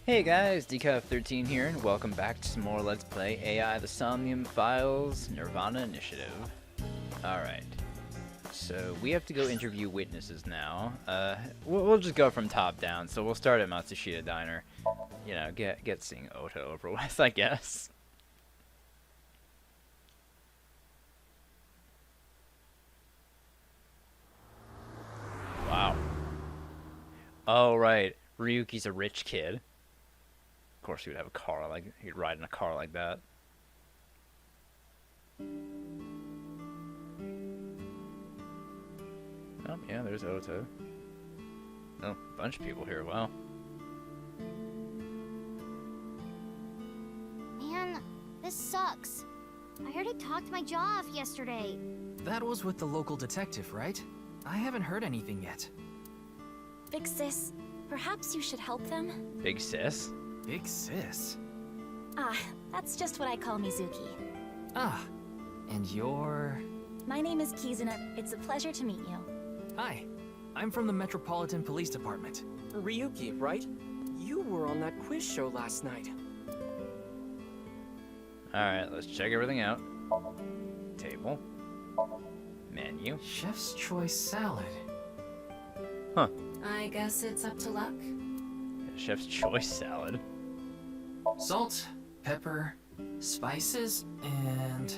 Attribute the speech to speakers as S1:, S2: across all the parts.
S1: Hey guys, DCUF13 here, and welcome back to some more Let's Play AI the Somnium Files Nirvana Initiative. Alright, so we have to go interview witnesses now. We'll just go from top down, so we'll start at Matsushita Diner. You know, get seeing Ota over with, I guess. Wow. Oh, right. Ryuki's a rich kid. Of course, he would have a car like he'd ride in a car like that. Oh, yeah, there's Ota. Oh, a bunch of people here. Wow.
S2: Man, this sucks. I heard it talked my jaw off yesterday.
S3: That was with the local detective, right? I haven't heard anything yet.
S4: Big sis, perhaps you should help them?
S1: Big sis?
S3: Big sis?
S4: Ah, that's just what I call Mizuki.
S3: Ah, and you're...
S4: My name is Kizuna. It's a pleasure to meet you.
S3: Hi, I'm from the Metropolitan Police Department.
S5: Ryuki, right? You were on that quiz show last night.
S1: Alright, let's check everything out. Table. Menu.
S3: Chef's choice salad.
S1: Huh.
S6: I guess it's up to luck.
S1: Chef's choice salad.
S3: Salt, pepper, spices, and...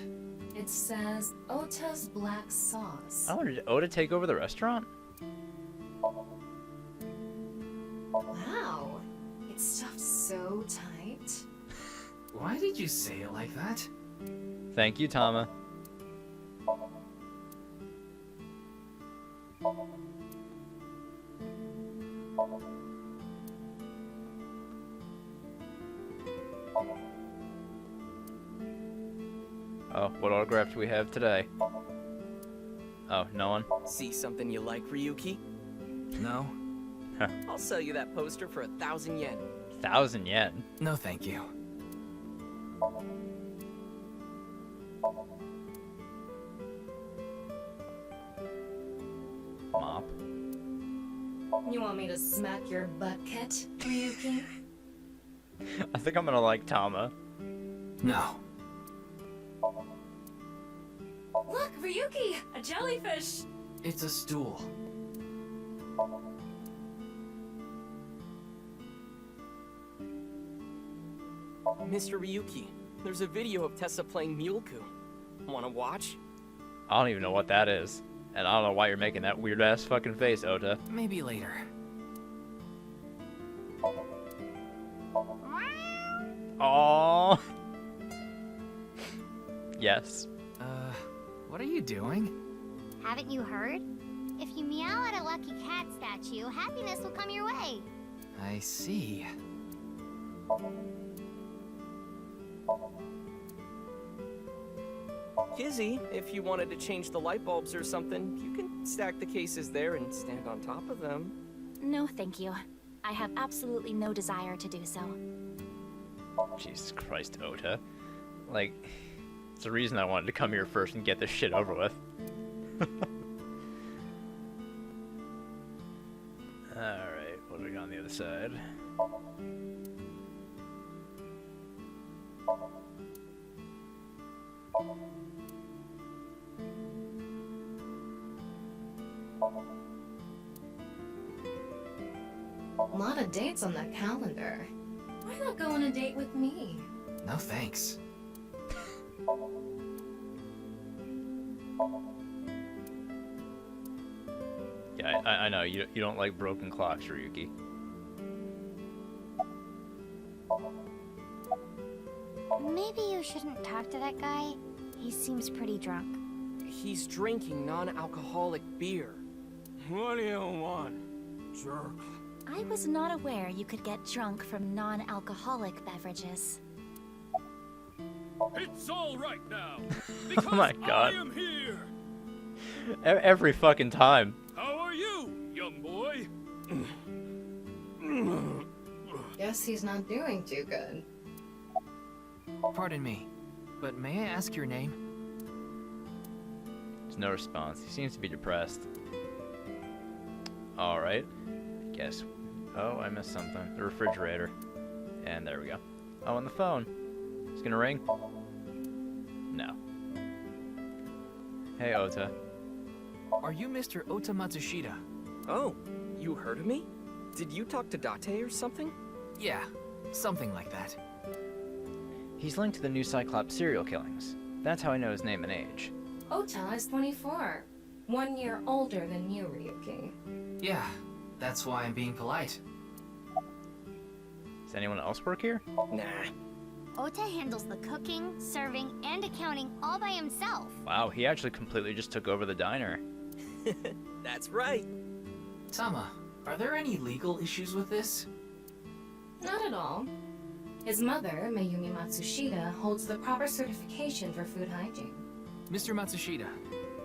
S6: It says Ota's black sauce.
S1: Oh, did Ota take over the restaurant?
S6: Wow, it's stuffed so tight.
S3: Why did you say it like that?
S1: Thank you, Tama. Oh, what autograph do we have today? Oh, no one?
S5: See something you like, Ryuki?
S3: No?
S5: I'll sell you that poster for 1,000 yen.
S1: 1,000 yen.
S3: No, thank you.
S1: Mop.
S6: You want me to smack your butt, Ryuki?
S1: I think I'm gonna like Tama.
S3: No.
S6: Look, Ryuki! A jellyfish!
S3: It's a stool.
S5: Mr. Ryuki, there's a video of Tessa playing Mulku. Wanna watch?
S1: I don't even know what that is. And I don't know why you're making that weird ass fucking face, Ota.
S3: Maybe later.
S1: Aww. Yes.
S3: What are you doing?
S2: Haven't you heard? If you meow at a lucky cat statue, happiness will come your way.
S3: I see.
S5: Kizzy, if you wanted to change the light bulbs or something, you can stack the cases there and stand on top of them.
S4: No, thank you. I have absolutely no desire to do so.
S1: Jesus Christ, Ota. Like, it's the reason I wanted to come here first and get this shit over with. Alright, what do we got on the other side?
S6: A lot of dates on that calendar. Why not go on a date with me?
S3: No thanks.
S1: Yeah, I know, you don't like broken clocks, Ryuki.
S2: Maybe you shouldn't talk to that guy. He seems pretty drunk.
S5: He's drinking non-alcoholic beer.
S7: What do you want, jerk?
S4: I was not aware you could get drunk from non-alcoholic beverages.
S7: It's all right now,
S1: Oh
S7: because
S1: my God.
S7: I am here.
S1: Every fucking time.
S7: How are you, young boy?
S6: Guess he's not doing too good.
S3: Pardon me, but may I ask your name?
S1: There's no response. He seems to be depressed. Alright. Guess. Oh, I missed something. The refrigerator. And there we go. Oh, on the phone. It's gonna ring. No. Hey, Ota.
S3: Are you Mr. Ota Matsushita?
S5: Oh, you heard of me? Did you talk to Date or something?
S3: Yeah, something like that.
S1: He's linked to the new Cyclops serial killings. That's how I know his name and age.
S6: Ota is 24. 1 year older than you, Ryuki.
S3: Yeah, that's why I'm being polite.
S1: Does anyone else work here?
S5: Nah.
S2: Ota handles the cooking, serving, and accounting all by himself.
S1: Wow, he actually completely just took over the diner.
S5: That's right.
S3: Tama, are there any legal issues with this?
S6: Not at all. His mother, Mayumi Matsushita, holds the proper certification for food hygiene.
S3: Mr. Matsushita,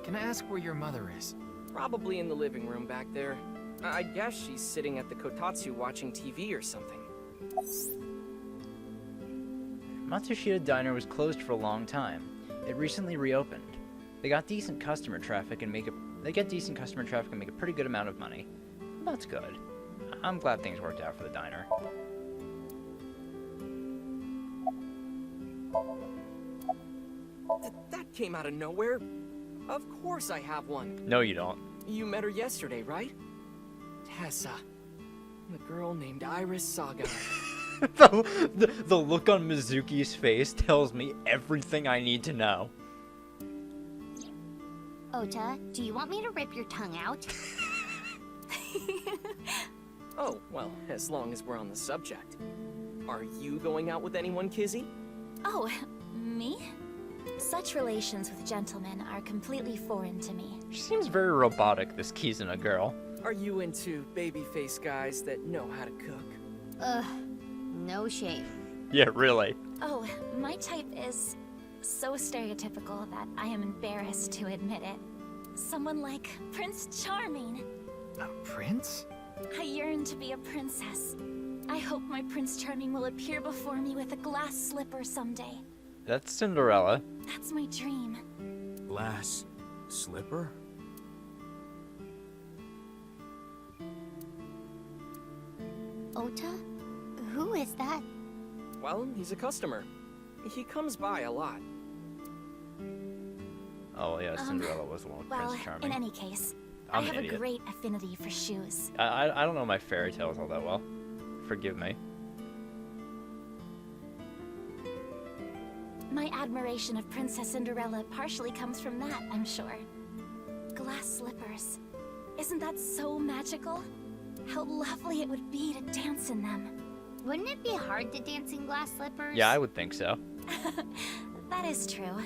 S3: can I ask where your mother is?
S5: Probably in the living room back there. I guess she's sitting at the kotatsu watching TV or something.
S1: Matsushita Diner was closed for a long time. It recently reopened. They got decent customer traffic and make a pretty good amount of money. That's good. I'm glad things worked out for the diner.
S5: That came out of nowhere. Of course I have one.
S1: No, you don't.
S5: You met her yesterday, right? Tessa. The girl named Iris Saga.
S1: the look on Mizuki's face tells me everything I need to know.
S2: Ota, do you want me to rip your tongue out?
S5: Oh, well, as long as we're on the subject. Are you going out with anyone, Kizzy?
S4: Oh, me? Such relations with gentlemen are completely foreign to me.
S1: She seems very robotic, this Kizuna girl.
S5: Are you into babyface guys that know how to cook?
S2: Ugh, no shame.
S1: Yeah, really.
S4: Oh, my type is so stereotypical that I am embarrassed to admit it. Someone like Prince Charming.
S3: A prince?
S4: I yearn to be a princess. I hope my Prince Charming will appear before me with a glass slipper someday.
S1: That's Cinderella.
S4: That's my dream.
S7: Glass slipper?
S2: Ota? Who is that?
S5: Well, he's a customer. He comes by a lot.
S1: Oh, yeah, Cinderella was the one with
S4: Well,
S1: Prince Charming.
S4: in any case,
S1: I'm
S4: I have
S1: an
S4: a
S1: idiot.
S4: great affinity for shoes.
S1: I don't know my fairy tales all that well. Forgive me.
S4: My admiration of Princess Cinderella partially comes from that, I'm sure. Glass slippers. Isn't that so magical? How lovely it would be to dance in them.
S2: Wouldn't it be hard to dance in glass slippers?
S1: Yeah, I would think so.
S4: That is true.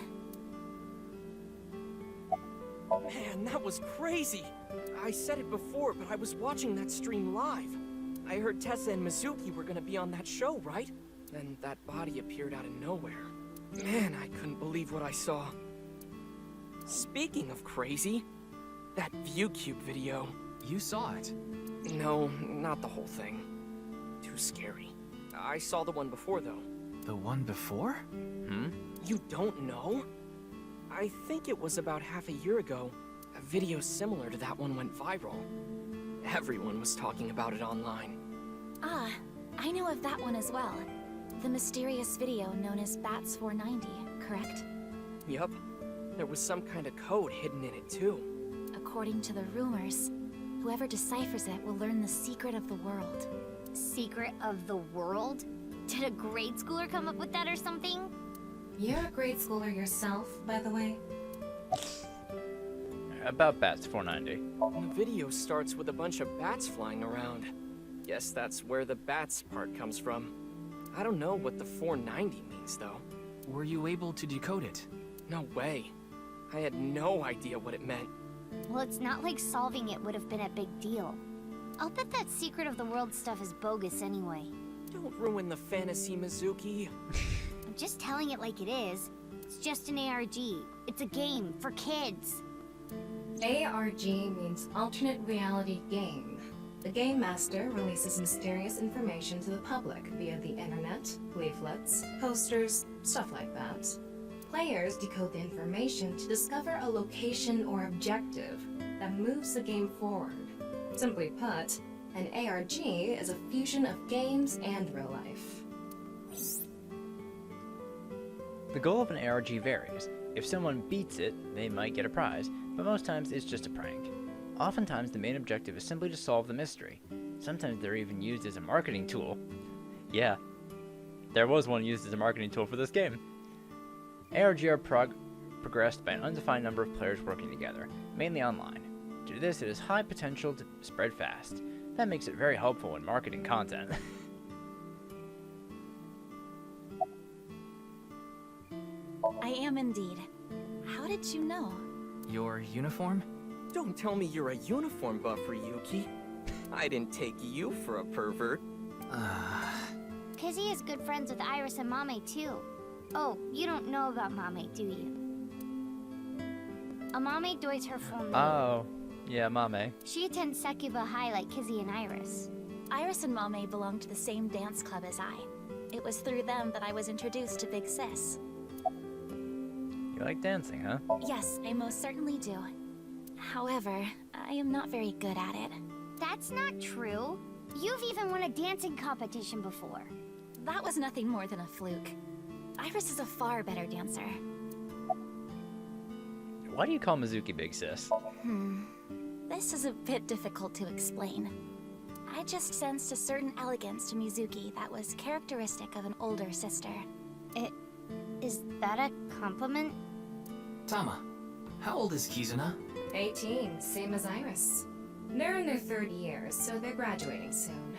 S5: Man, that was crazy. I said it before, but I was watching that stream live. I heard Tessa and Mizuki were gonna be on that show, right? Then that body appeared out of nowhere. Man, I couldn't believe what I saw. Speaking of crazy, that ViewCube video.
S3: You saw it.
S5: No, not the whole thing. Too scary. I saw the one before, though.
S3: The one before?
S5: You don't know? I think it was about half a year ago. A video similar to that one went viral. Everyone was talking about it online.
S4: Ah, I know of that one as well. The mysterious video known as Bats 490, correct?
S5: Yup. There was some kind of code hidden in it, too.
S4: According to the rumors, whoever deciphers it will learn the secret of the world.
S2: Secret of the world? Did a grade schooler come up with that or something?
S6: You're a grade schooler yourself, by the way.
S1: About Bats 490.
S5: The video starts with a bunch of bats flying around. Guess that's where the bats part comes from. I don't know what the 490 means, though.
S3: Were you able to decode it?
S5: No way. I had no idea what it meant.
S2: Well, it's not like solving it would have been a big deal. I'll bet that secret of the world stuff is bogus anyway.
S5: Don't ruin the fantasy, Mizuki.
S2: I'm just telling it like it is. It's just an ARG. It's a game for kids.
S6: ARG means Alternate Reality Game. The Game Master releases mysterious information to the public via the internet, leaflets, posters, stuff like that. Players decode the information to discover a location or objective that moves the game forward. Simply put, an ARG is a fusion of games and real life.
S1: The goal of an ARG varies. If someone beats it, they might get a prize, but most times it's just a prank. Oftentimes the main objective is simply to solve the mystery. Sometimes they're even used as a marketing tool. Yeah, there was one used as a marketing tool for this game. ARG are progressed by an undefined number of players working together, mainly online. Due to this, it has high potential to spread fast. That makes it very helpful in marketing content.
S4: I am indeed. How did you know?
S3: Your uniform?
S5: Don't tell me you're a uniform buffer, Yuki. I didn't take you for a pervert.
S2: Kizzy is good friends with Iris and Mame too. Oh, you don't know about Mame, do you? Amame Doi's her full name.
S1: Oh, yeah, Mame.
S2: She attends Sekiba High like Kizzy and Iris.
S4: Iris and Mame belong to the same dance club as I. It was through them that I was introduced to Big Sis.
S1: You like dancing, huh?
S4: Yes, I most certainly do. However, I am not very good at it.
S2: That's not true. You've even won a dancing competition before.
S4: That was nothing more than a fluke. Iris is a far better dancer.
S1: Why do you call Mizuki Big Sis?
S4: This is a bit difficult to explain. I just sensed a certain elegance to Mizuki that was characteristic of an older sister.
S2: Is that a compliment?
S3: Tama, how old is Kizuna?
S6: 18, same as Iris. They're in their third year, so they're graduating soon.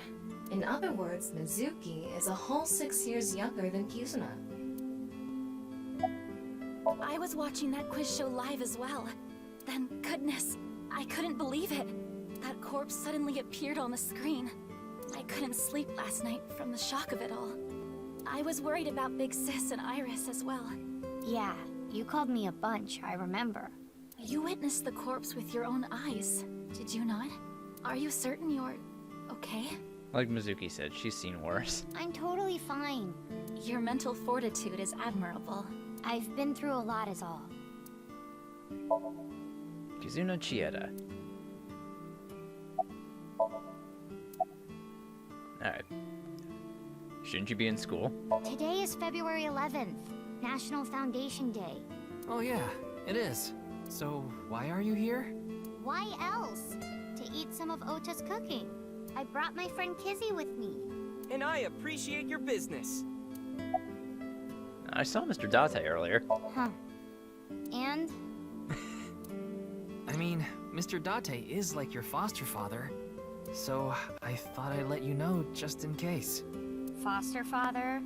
S6: In other words, Mizuki is a whole 6 years younger than Kizuna.
S4: I was watching that quiz show live as well. Then, goodness, I couldn't believe it. That corpse suddenly appeared on the screen. I couldn't sleep last night from the shock of it all. I was worried about Big Sis and Iris as well.
S2: Yeah, you called me a bunch, I remember.
S4: You witnessed the corpse with your own eyes, did you not? Are you certain you're okay?
S1: Like Mizuki said, she's seen worse.
S2: I'm totally fine.
S4: Your mental fortitude is admirable.
S2: I've been through a lot is all.
S1: Kizuna Chieda. Alright. Shouldn't you be in school?
S2: Today is February 11th, National Foundation Day.
S3: Oh yeah, it is. So, why are you here?
S2: Why else? To eat some of Ota's cooking. I brought my friend Kizzy with me.
S5: And I appreciate your business.
S1: I saw Mr. Date earlier.
S2: Huh. And?
S3: I mean, Mr. Date is like your foster father. So, I thought I'd let you know just in case.
S2: Foster father?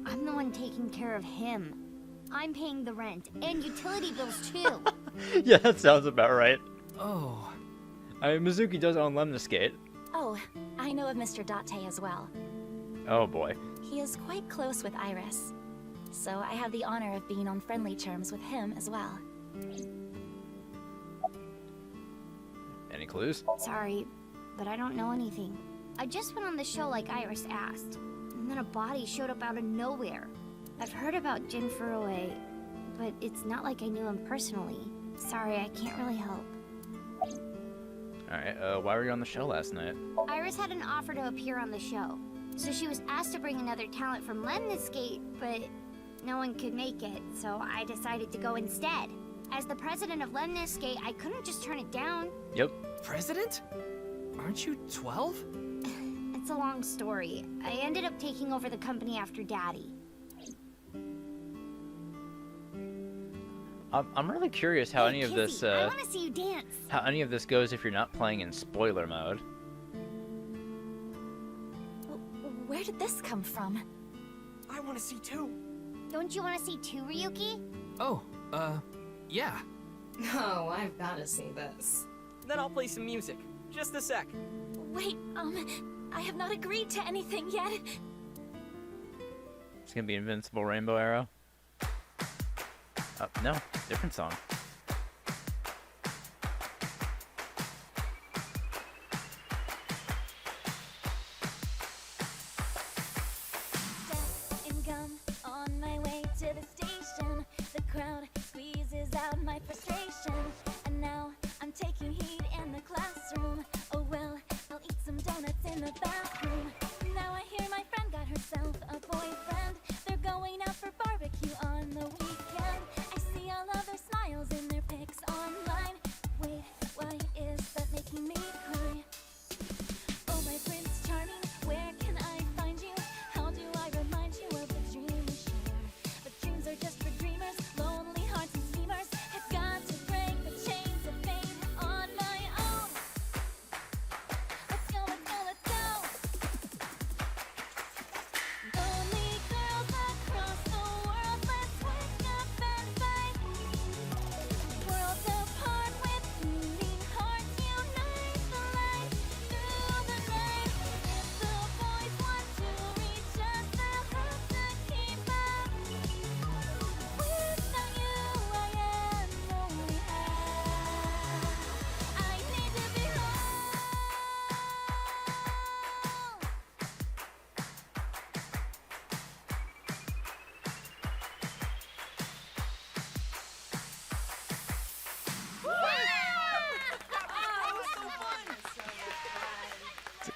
S2: I'm the one taking care of him. I'm paying the rent and utility bills too.
S1: Yeah, that sounds about right.
S3: Oh.
S1: I mean, Mizuki does own Lemniscate.
S4: Oh, I know of Mr. Date as well.
S1: Oh boy.
S4: He is quite close with Iris. So I have the honor of being on friendly terms with him as well.
S1: Any clues?
S2: Sorry, but I don't know anything. I just went on the show like Iris asked, and then a body showed up out of nowhere. I've heard about Jin Furue, but it's not like I knew him personally. Sorry, I can't really help.
S1: Alright, why were you on the show last night?
S2: Iris had an offer to appear on the show, so she was asked to bring another talent from Lemniscate, but no one could make it, so I decided to go instead. As the president of Lemniscate, I couldn't just turn it down.
S1: Yep.
S3: President? Aren't you 12?
S2: It's a long story. I ended up taking over the company after Daddy.
S1: I'm really curious how any of this,
S2: I want to see you dance.
S1: how any of this goes if you're not playing in spoiler mode.
S4: Where did this come from?
S5: I want to see too.
S2: Don't you want to see too, Ryuki?
S3: Oh, yeah.
S6: Oh, I've gotta see this.
S5: Then I'll play some music. Just a sec.
S4: Wait, I have not agreed to anything yet.
S1: It's gonna be Invincible Rainbow Arrow. No, different song.
S4: Death and gum on my way to the station. The crowd squeezes out my frustration. And now I'm taking heat in the classroom. Oh well, I'll eat some donuts in the bathroom. Now I hear my friend got herself a boyfriend. They're going out for barbecue on the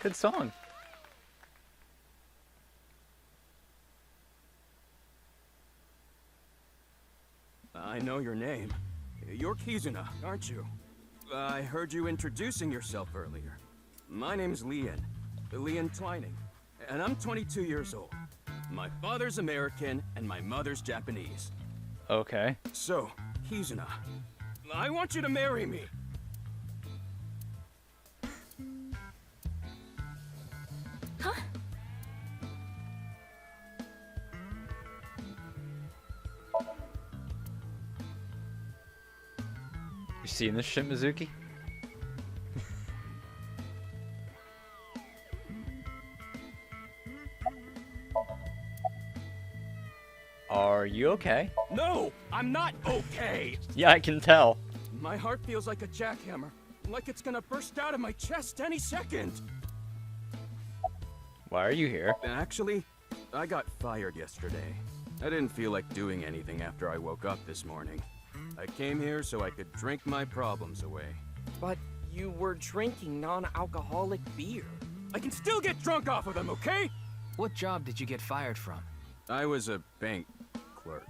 S1: Good song.
S7: I know your name. You're Kizuna, aren't you? I heard you introducing yourself earlier. My name's Leon Twining, and I'm 22 years old. My father's American, and my mother's Japanese.
S1: Okay.
S7: So, Kizuna, I want you to marry me.
S4: Huh?
S1: You seen this shit, Mizuki? Are you okay?
S7: No, I'm not okay.
S1: Yeah, I can tell.
S7: My heart feels like a jackhammer, like it's gonna burst out of my chest any second.
S1: Why are you here?
S7: Actually, I got fired yesterday. I didn't feel like doing anything after I woke up this morning. I came here so I could drink my problems away.
S5: But you were drinking non-alcoholic beer.
S7: I can still get drunk off of them, okay?
S3: What job did you get fired from?
S7: I was a bank clerk.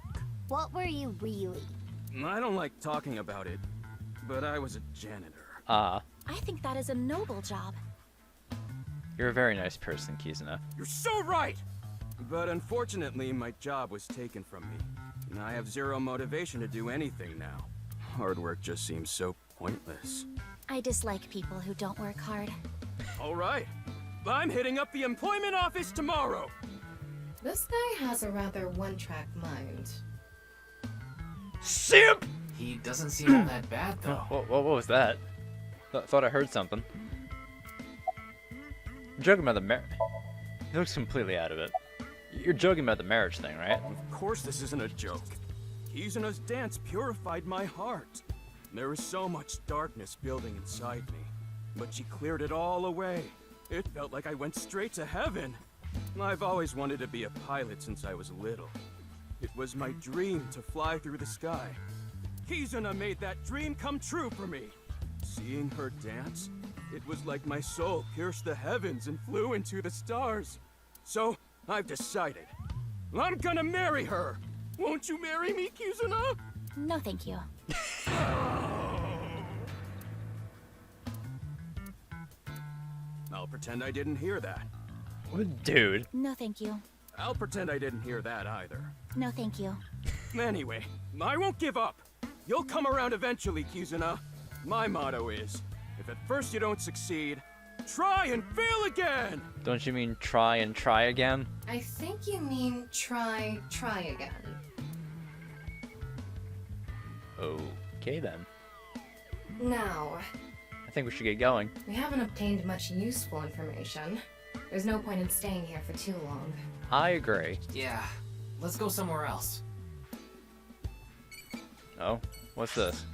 S2: What were you really?
S7: I don't like talking about it, but I was a janitor.
S1: Ah,
S4: I think that is a noble job.
S1: you're a very nice person, Kizuna.
S7: You're so right! But unfortunately, my job was taken from me. And I have zero motivation to do anything now. Hard work just seems so pointless.
S4: I dislike people who don't work hard.
S7: All right. I'm hitting up the employment office tomorrow.
S6: This guy has a rather one-track mind.
S1: Simp!
S3: He doesn't seem all that bad, though.
S1: What was that? Thought I heard something. You're joking about the marriage. He looks completely out of it. You're joking about the marriage thing, right?
S7: Of course this isn't a joke. Kizuna's dance purified my heart. There was so much darkness building inside me, but she cleared it all away. It felt like I went straight to heaven. I've always wanted to be a pilot since I was little. It was my dream to fly through the sky. Kizuna made that dream come true for me. Seeing her dance, it was like my soul pierced the heavens and flew into the stars. So, I've decided. I'm gonna marry her! Won't you marry me, Kizuna?
S4: No, thank you.
S7: I'll pretend I didn't hear that.
S1: Dude.
S4: No, thank you.
S7: I'll pretend I didn't hear that either.
S4: No, thank you.
S7: Anyway, I won't give up. You'll come around eventually, Kizuna. My motto is, if at first you don't succeed, try and fail again!
S1: Don't you mean try and try again?
S6: I think you mean try again.
S1: Okay then.
S6: Now,
S1: I think we should get going.
S6: we haven't obtained much useful information. There's no point in staying here for too long.
S1: I agree.
S3: Yeah, let's go somewhere else.
S1: Oh, what's this?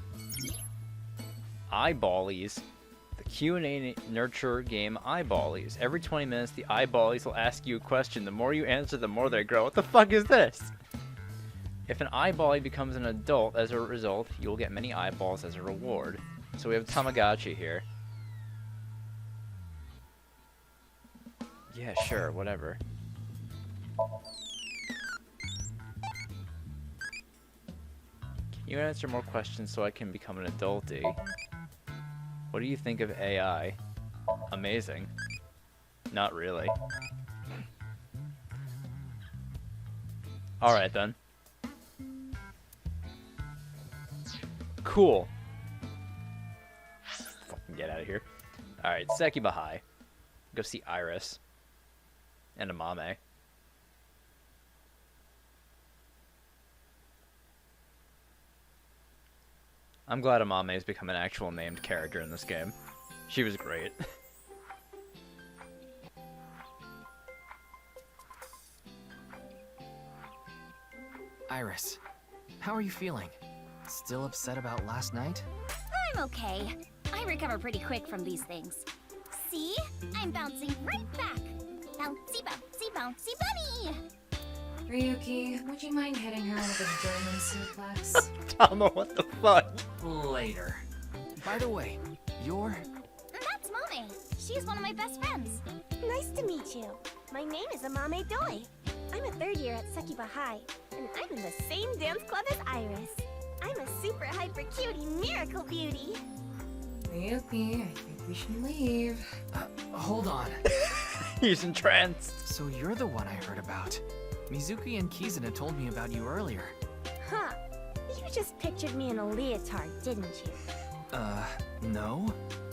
S1: Eyeballies. The Q&A nurture game Eyeballies. Every 20 minutes, the Eyeballies will ask you a question. The more you answer, the more they grow. What the fuck is this? If an Eyeballie becomes an adult as a result, you will get many eyeballs as a reward. So we have Tamagotchi here. Yeah, sure, whatever. Can you answer more questions so I can become an adulty? What do you think of AI? Amazing. Not really. Alright then. Cool. Fucking get out of here. Alright, Sekiba High. Go see Iris. And Amame. I'm glad Amame has become an actual named character in this game. She was great.
S3: Iris, how are you feeling? Still upset about last night?
S2: I'm okay. I recover pretty quick from these things. See? I'm bouncing right back. Bouncy, bouncy, bouncy bunny!
S6: Ryuki, would you mind hitting her with a German suplex?
S1: Tama, what the fuck?
S3: Later. By the way, you're...
S2: That's Mommy. She's one of my best friends.
S8: Nice to meet you. My name is Amame Doi. I'm a third year at Sekiba High, and I'm in the same dance club as Iris. I'm a super hyper cutie miracle beauty.
S6: Ryuki, I think we should leave.
S3: Hold on.
S1: He's entranced.
S3: So you're the one I heard about. Mizuki and Kizuna told me about you earlier.
S8: Huh. You just pictured me in a leotard, didn't you?
S3: No?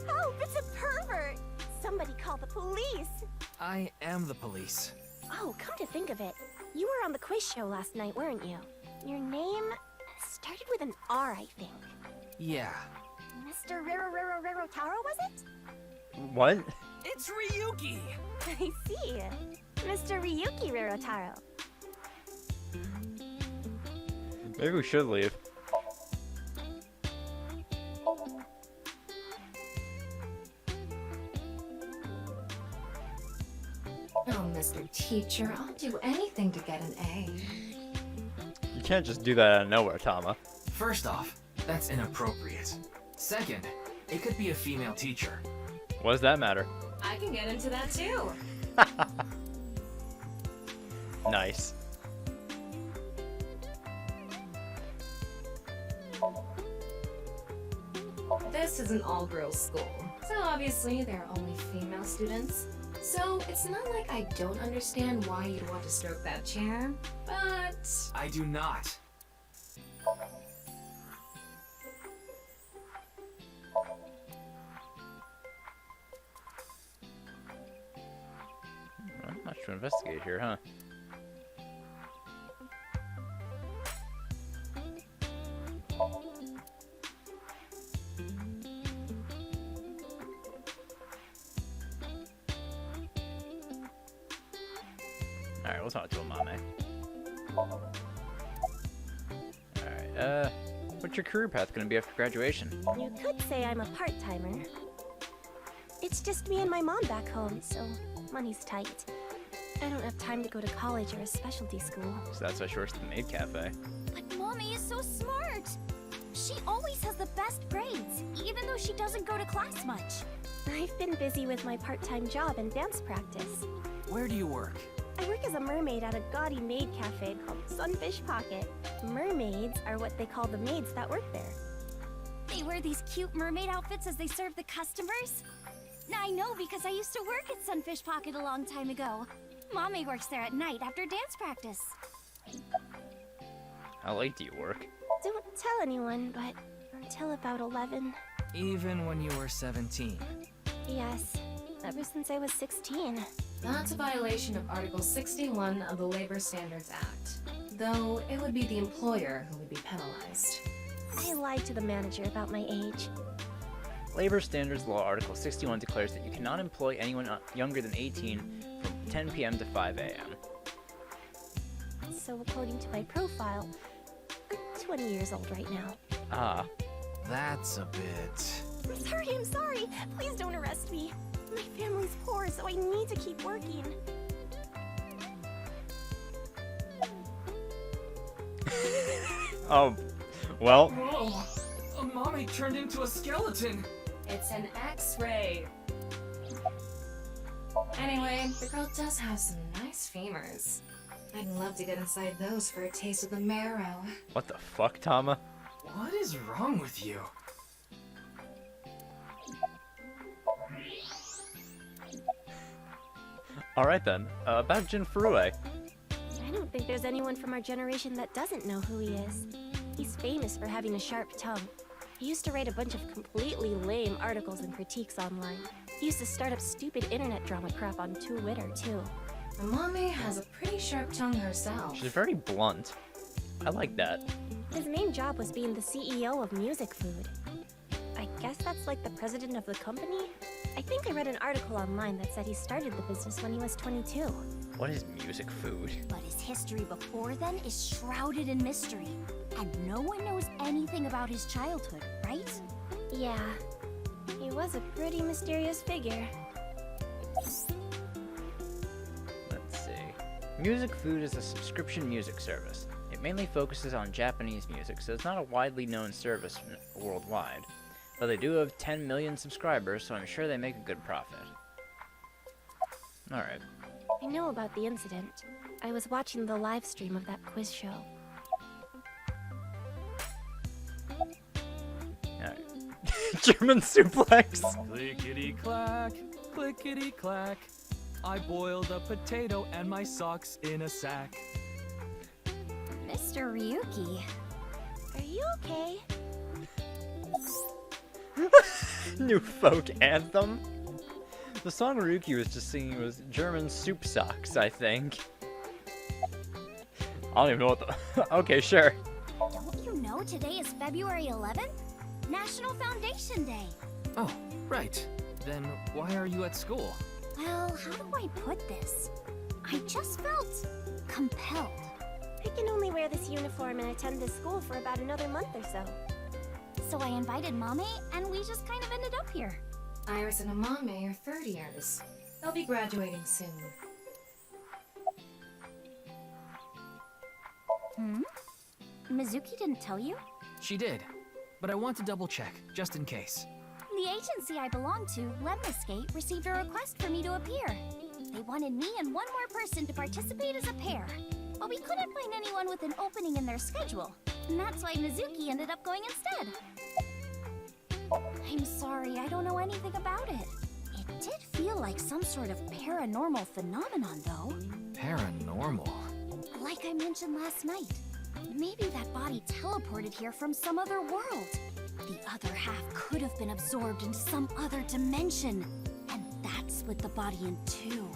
S8: Oh, it's a pervert! Somebody call the police!
S3: I am the police.
S8: Oh, come to think of it, you were on the quiz show last night, weren't you? Your name started with an R, I think.
S3: Yeah.
S8: Mr. Rero Taro, was it?
S1: What?
S5: It's Ryuki!
S8: I see. Mr. Ryuki Rerotaro.
S1: Maybe we should leave.
S6: Oh, Mr. Teacher, I'll do anything to get an A.
S1: You can't just do that out of nowhere, Tama.
S3: First off, that's inappropriate. Second, it could be a female teacher.
S1: What does that matter?
S6: I can get into that too.
S1: Nice.
S6: This is an all-girls school, so obviously there are only female students. So it's not like I don't understand why you'd want to stroke that chair, but...
S3: I do not.
S1: Not much to investigate here, huh? Alright, we'll talk to Amame. Alright, what's your career path gonna be after graduation?
S8: You could say I'm a part-timer. It's just me and my mom back home, so money's tight. I don't have time to go to college or a specialty school.
S1: So that's why she works at the maid cafe.
S2: But Mommy is so smart. She always has the best grades, even though she doesn't go to class much.
S8: I've been busy with my part-time job and dance practice.
S3: Where do you work?
S8: I work as a mermaid at a gaudy maid cafe called Sunfish Pocket. Mermaids are what they call the maids that work there.
S2: They wear these cute mermaid outfits as they serve the customers? I know because I used to work at Sunfish Pocket a long time ago. Mommy works there at night after dance practice.
S1: How late do you work?
S8: Don't tell anyone, but until about 11.
S3: Even when you were 17.
S8: Yes, ever since I was 16.
S6: That's a violation of Article 61 of the Labor Standards Act. Though it would be the employer who would be penalized.
S8: I lied to the manager about my age.
S1: Labor Standards Law Article 61 declares that you cannot employ anyone younger than 18 from 10 p.m. to 5 a.m.
S8: So according to my profile, I'm 20 years old right now.
S1: Ah.
S3: That's a bit...
S8: I'm sorry. Please don't arrest me. My family's poor, so I need to keep working.
S1: Oh, well.
S3: Whoa! Mommy turned into a skeleton!
S6: It's an X-ray. Anyway, the girl does have some nice femurs. I'd love to get inside those for a taste of the marrow.
S1: What the fuck, Tama?
S3: What is wrong with you?
S1: Alright then, about Jin Furue.
S8: I don't think there's anyone from our generation that doesn't know who he is. He's famous for having a sharp tongue. He used to write a bunch of completely lame articles and critiques online. He used to start up stupid internet drama crap on Twitter, too.
S6: Mommy has a pretty sharp tongue herself.
S1: She's very blunt. I like that.
S8: His main job was being the CEO of Music Food. I guess that's like the president of the company? I think I read an article online that said he started the business when he was 22.
S1: What is music food?
S2: But his history before then is shrouded in mystery. And no one knows anything about his childhood, right?
S8: Yeah, he was a pretty mysterious figure.
S1: Let's see. Music Food is a subscription music service. It mainly focuses on Japanese music, so it's not a widely known service worldwide. But they do have 10 million subscribers, so I'm sure they make a good profit. Alright.
S8: I know about the incident. I was watching the live stream of that quiz show.
S1: Alright. German suplex.
S3: Clickety-clack, clickety-clack. I boiled a potato and my socks in a sack.
S2: Mr. Ryuki.
S8: Are you okay?
S1: New folk anthem. The song Ryuki was just singing was German soup socks, I think. I don't even know what the... Okay, sure.
S2: Don't you know today is February 11th? National Foundation Day.
S3: Oh, right. Then why are you at school?
S2: Well, how do I put this? I just felt compelled.
S8: I can only wear this uniform and attend this school for about another month or so.
S2: So I invited Mame, and we just kind of ended up here.
S6: Iris and Amame are third years. They'll be graduating soon.
S2: Mizuki didn't tell you?
S3: She did, but I want to double check, just in case.
S2: The agency I belong to, Lemniscate, received a request for me to appear. They wanted me and one more person to participate as a pair, but we couldn't find anyone with an opening in their schedule. And that's why Mizuki ended up going instead. I'm sorry, I don't know anything about it. It did feel like some sort of paranormal phenomenon, though.
S3: Paranormal?
S2: Like I mentioned last night, maybe that body teleported here from some other world. The other half could have been absorbed into some other dimension, and that split the body in two.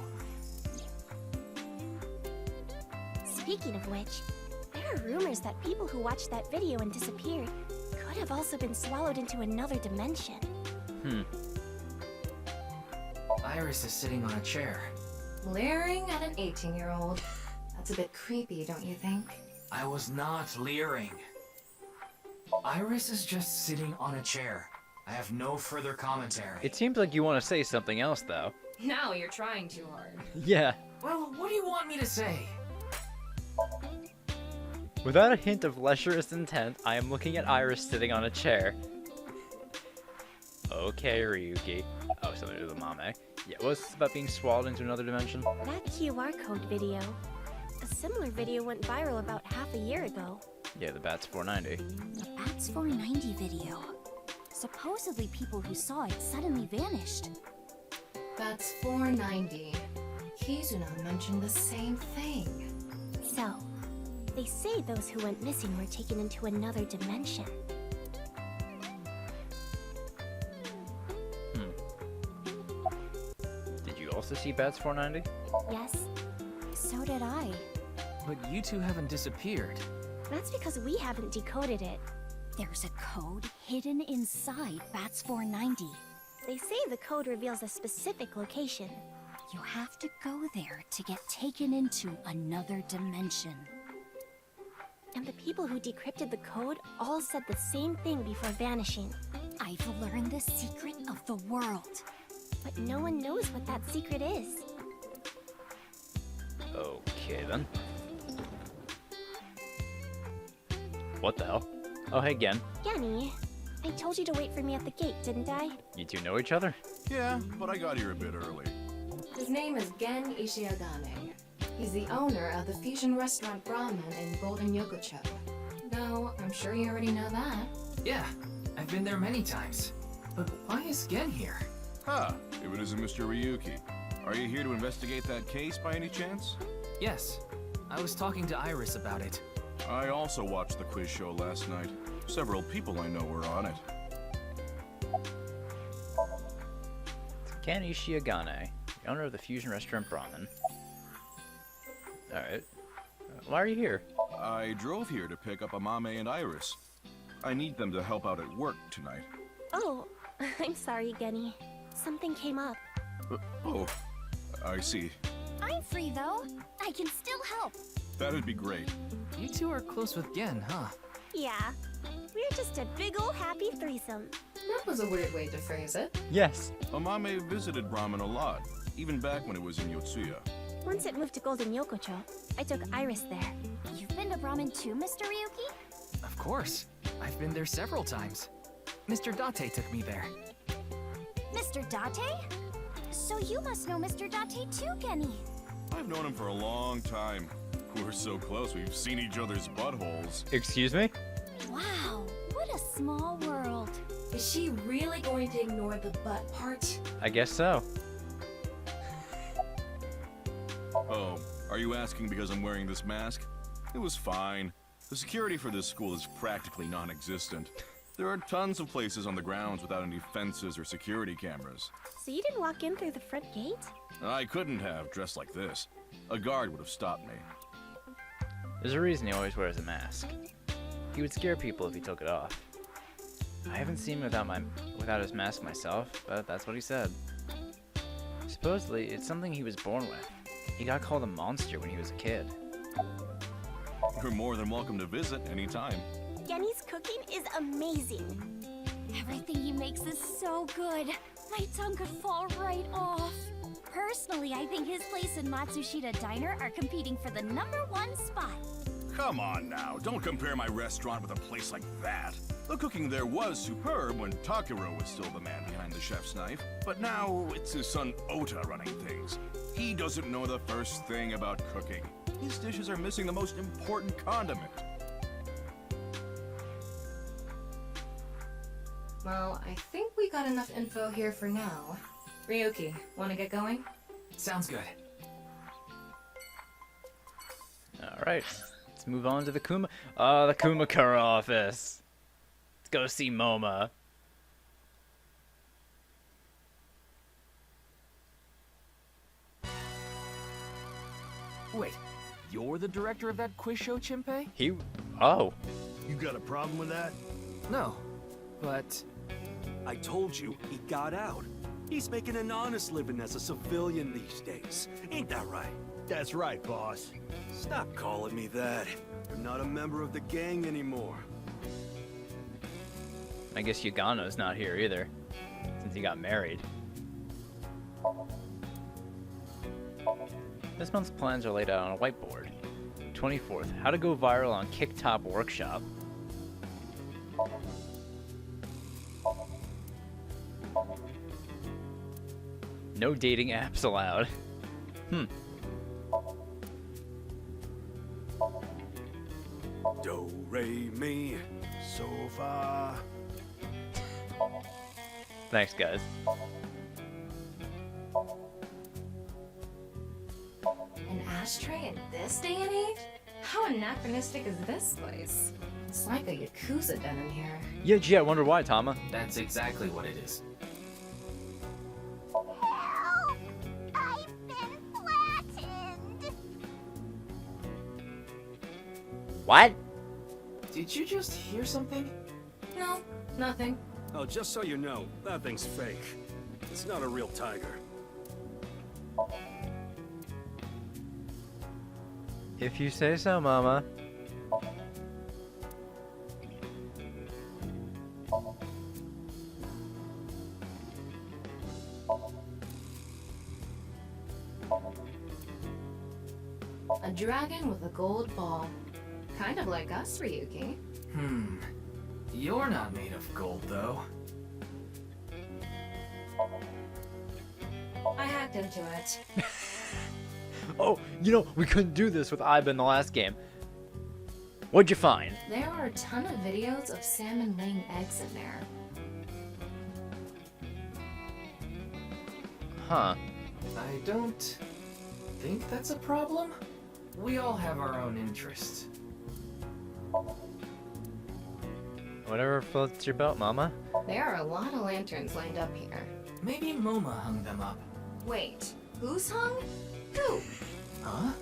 S8: Speaking of which, there are rumors that people who watched that video and disappeared could have also been swallowed into another dimension.
S3: Iris is sitting on a chair.
S6: Leering at an 18-year-old. That's a bit creepy, don't you think?
S3: I was not leering. Iris is just sitting on a chair. I have no further commentary.
S1: It seems like you want to say something else, though.
S6: Now you're trying too hard.
S1: Yeah.
S3: Well, what do you want me to say?
S1: Without a hint of lecherous intent, I am looking at Iris sitting on a chair. Okay, Ryuki. Oh, something to do with the Mame. Yeah, what's this about being swallowed into another dimension?
S8: That QR code video. A similar video went viral about half a year ago.
S1: Yeah, the Bats 490.
S2: The Bats 490 video. Supposedly people who saw it suddenly vanished.
S6: That's 490. Kizuna mentioned the same thing.
S8: So, they say those who went missing were taken into another dimension.
S1: Did you also see Bats 490?
S8: Yes,
S2: So did I.
S3: But you two haven't disappeared.
S8: that's because we haven't decoded it.
S2: There's a code hidden inside Bats 490.
S8: They say the code reveals a specific location.
S2: You have to go there to get taken into another dimension.
S8: And the people who decrypted the code all said the same thing before vanishing.
S2: I've learned the secret of the world.
S8: But no one knows what that secret is.
S1: Okay, then. What the hell? Oh, hey, Gen.
S8: Yanni, I told you to wait for me at the gate, didn't I?
S1: You two know each other?
S9: Yeah, but I got here a bit early.
S6: His name is Gen Ishiagane. He's the owner of the fusion restaurant Brahmin in Golden Yokocho. Though, I'm sure you already know that.
S3: Yeah, I've been there many times. But why is Gen here?
S9: Huh, if it isn't Mr. Ryuki. Are you here to investigate that case by any chance?
S3: Yes, I was talking to Iris about it.
S9: I also watched the quiz show last night. Several people I know were on it.
S1: Ken Ishiagane, the owner of the fusion restaurant Brahmin. Alright. Why are you here?
S9: I drove here to pick up Amame and Iris. I need them to help out at work tonight.
S8: Oh, I'm sorry, Genny. Something came up.
S9: Oh, I see.
S2: I'm free though. I can still help.
S9: That'd be great.
S3: You two are close with Gen, huh?
S8: Yeah, we're just a big ol' happy threesome.
S6: That was a weird way to phrase it.
S1: Yes.
S9: Amame visited Brahmin a lot, even back when it was in Yotsuya.
S8: Once it moved to Golden Yokocho, I took Iris there.
S2: You've been to Brahmin too, Mr. Ryuki?
S3: Of course. I've been there several times. Mr. Date took me there.
S2: Mr. Date? So you must know Mr. Date too, Genny.
S9: I've known him for a long time. We're so close, we've seen each other's buttholes.
S1: Excuse me?
S2: Wow, what a small world.
S6: Is she really going to ignore the butt part?
S1: I guess so.
S9: Oh, are you asking because I'm wearing this mask? It was fine. The security for this school is practically non-existent. There are tons of places on the grounds without any fences or security cameras.
S8: So you didn't walk in through the front gate?
S9: I couldn't have dressed like this. A guard would have stopped me.
S1: There's a reason he always wears a mask. He would scare people if he took it off. I haven't seen him without his mask myself, but that's what he said. Supposedly, it's something he was born with. He got called a monster when he was a kid.
S9: You're more than welcome to visit anytime.
S8: Genny's cooking is amazing.
S2: Everything he makes is so good. My tongue could fall right off. Personally, I think his place and Matsushita Diner are competing for the #1 spot.
S9: Come on now, don't compare my restaurant with a place like that. The cooking there was superb when Takiro was still the man behind the chef's knife, but now it's his son Ota running things. He doesn't know the first thing about cooking. His dishes are missing the most important condiment.
S6: Well, I think we got enough info here for now. Ryuki, wanna get going?
S3: Sounds good.
S1: Alright, let's move on to the the Kumakura office. Let's go see Moma.
S5: Wait, you're the director of that quiz show, Chimpei?
S1: Oh.
S10: You got a problem with that?
S5: No, but
S10: I told you, he got out. He's making an honest living as a civilian these days. Ain't that right? That's right, boss. Stop calling me that. You're not a member of the gang anymore.
S1: I guess Yagano's not here either, since he got married. This month's plans are laid out on a whiteboard. 24th, how to go viral on Kicktop Workshop. No dating apps allowed.
S10: Do, re, mi, so far.
S1: Thanks, guys.
S6: An ashtray in this day and age? How anachronistic is this place? It's like a Yakuza den in here.
S1: Yeah, gee, I wonder why, Tama.
S3: That's exactly what it is.
S2: Help! I've been flattened.
S1: What?
S3: Did you just hear something?
S6: No, nothing.
S10: Oh, just so you know, that thing's fake. It's not a real tiger.
S1: If you say so, Mama.
S6: A dragon with a gold ball. Kind of like us, Ryuki.
S3: You're not made of gold, though.
S6: I hacked into it.
S1: Oh, you know, we couldn't do this with Iba in the last game. What'd you find?
S6: There are a ton of videos of salmon laying eggs in there.
S1: Huh.
S3: I don't think that's a problem. We all have our own interests.
S1: Whatever floats your boat, Mama.
S6: There are a lot of lanterns lined up here.
S3: Maybe Moma hung them up.
S6: Wait, who's hung? Who?
S3: Huh?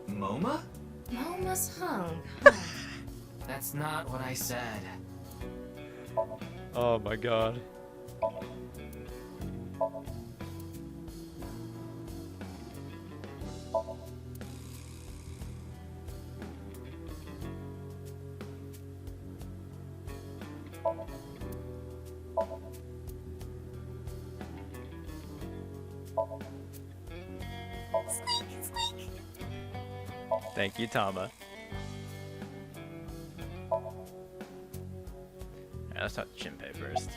S3: Moma?
S6: Moma's hung.
S3: That's not what I said.
S1: Oh my god. Thank you, Tama. Alright, let's talk to Shinpei first.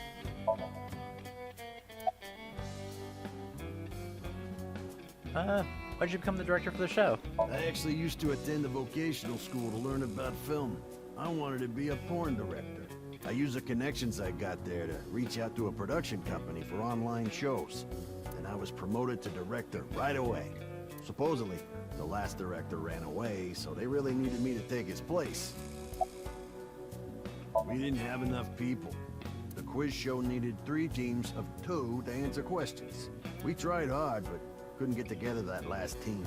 S1: Why'd you become the director for the show?
S11: I actually used to attend a vocational school to learn about film. I wanted to be a porn director. I used the connections I got there to reach out to a production company for online shows. And I was promoted to director right away. Supposedly, the last director ran away, so they really needed me to take his place. We didn't have enough people. The quiz show needed 3 teams of 2 to answer questions. We tried hard, but couldn't get together that last team.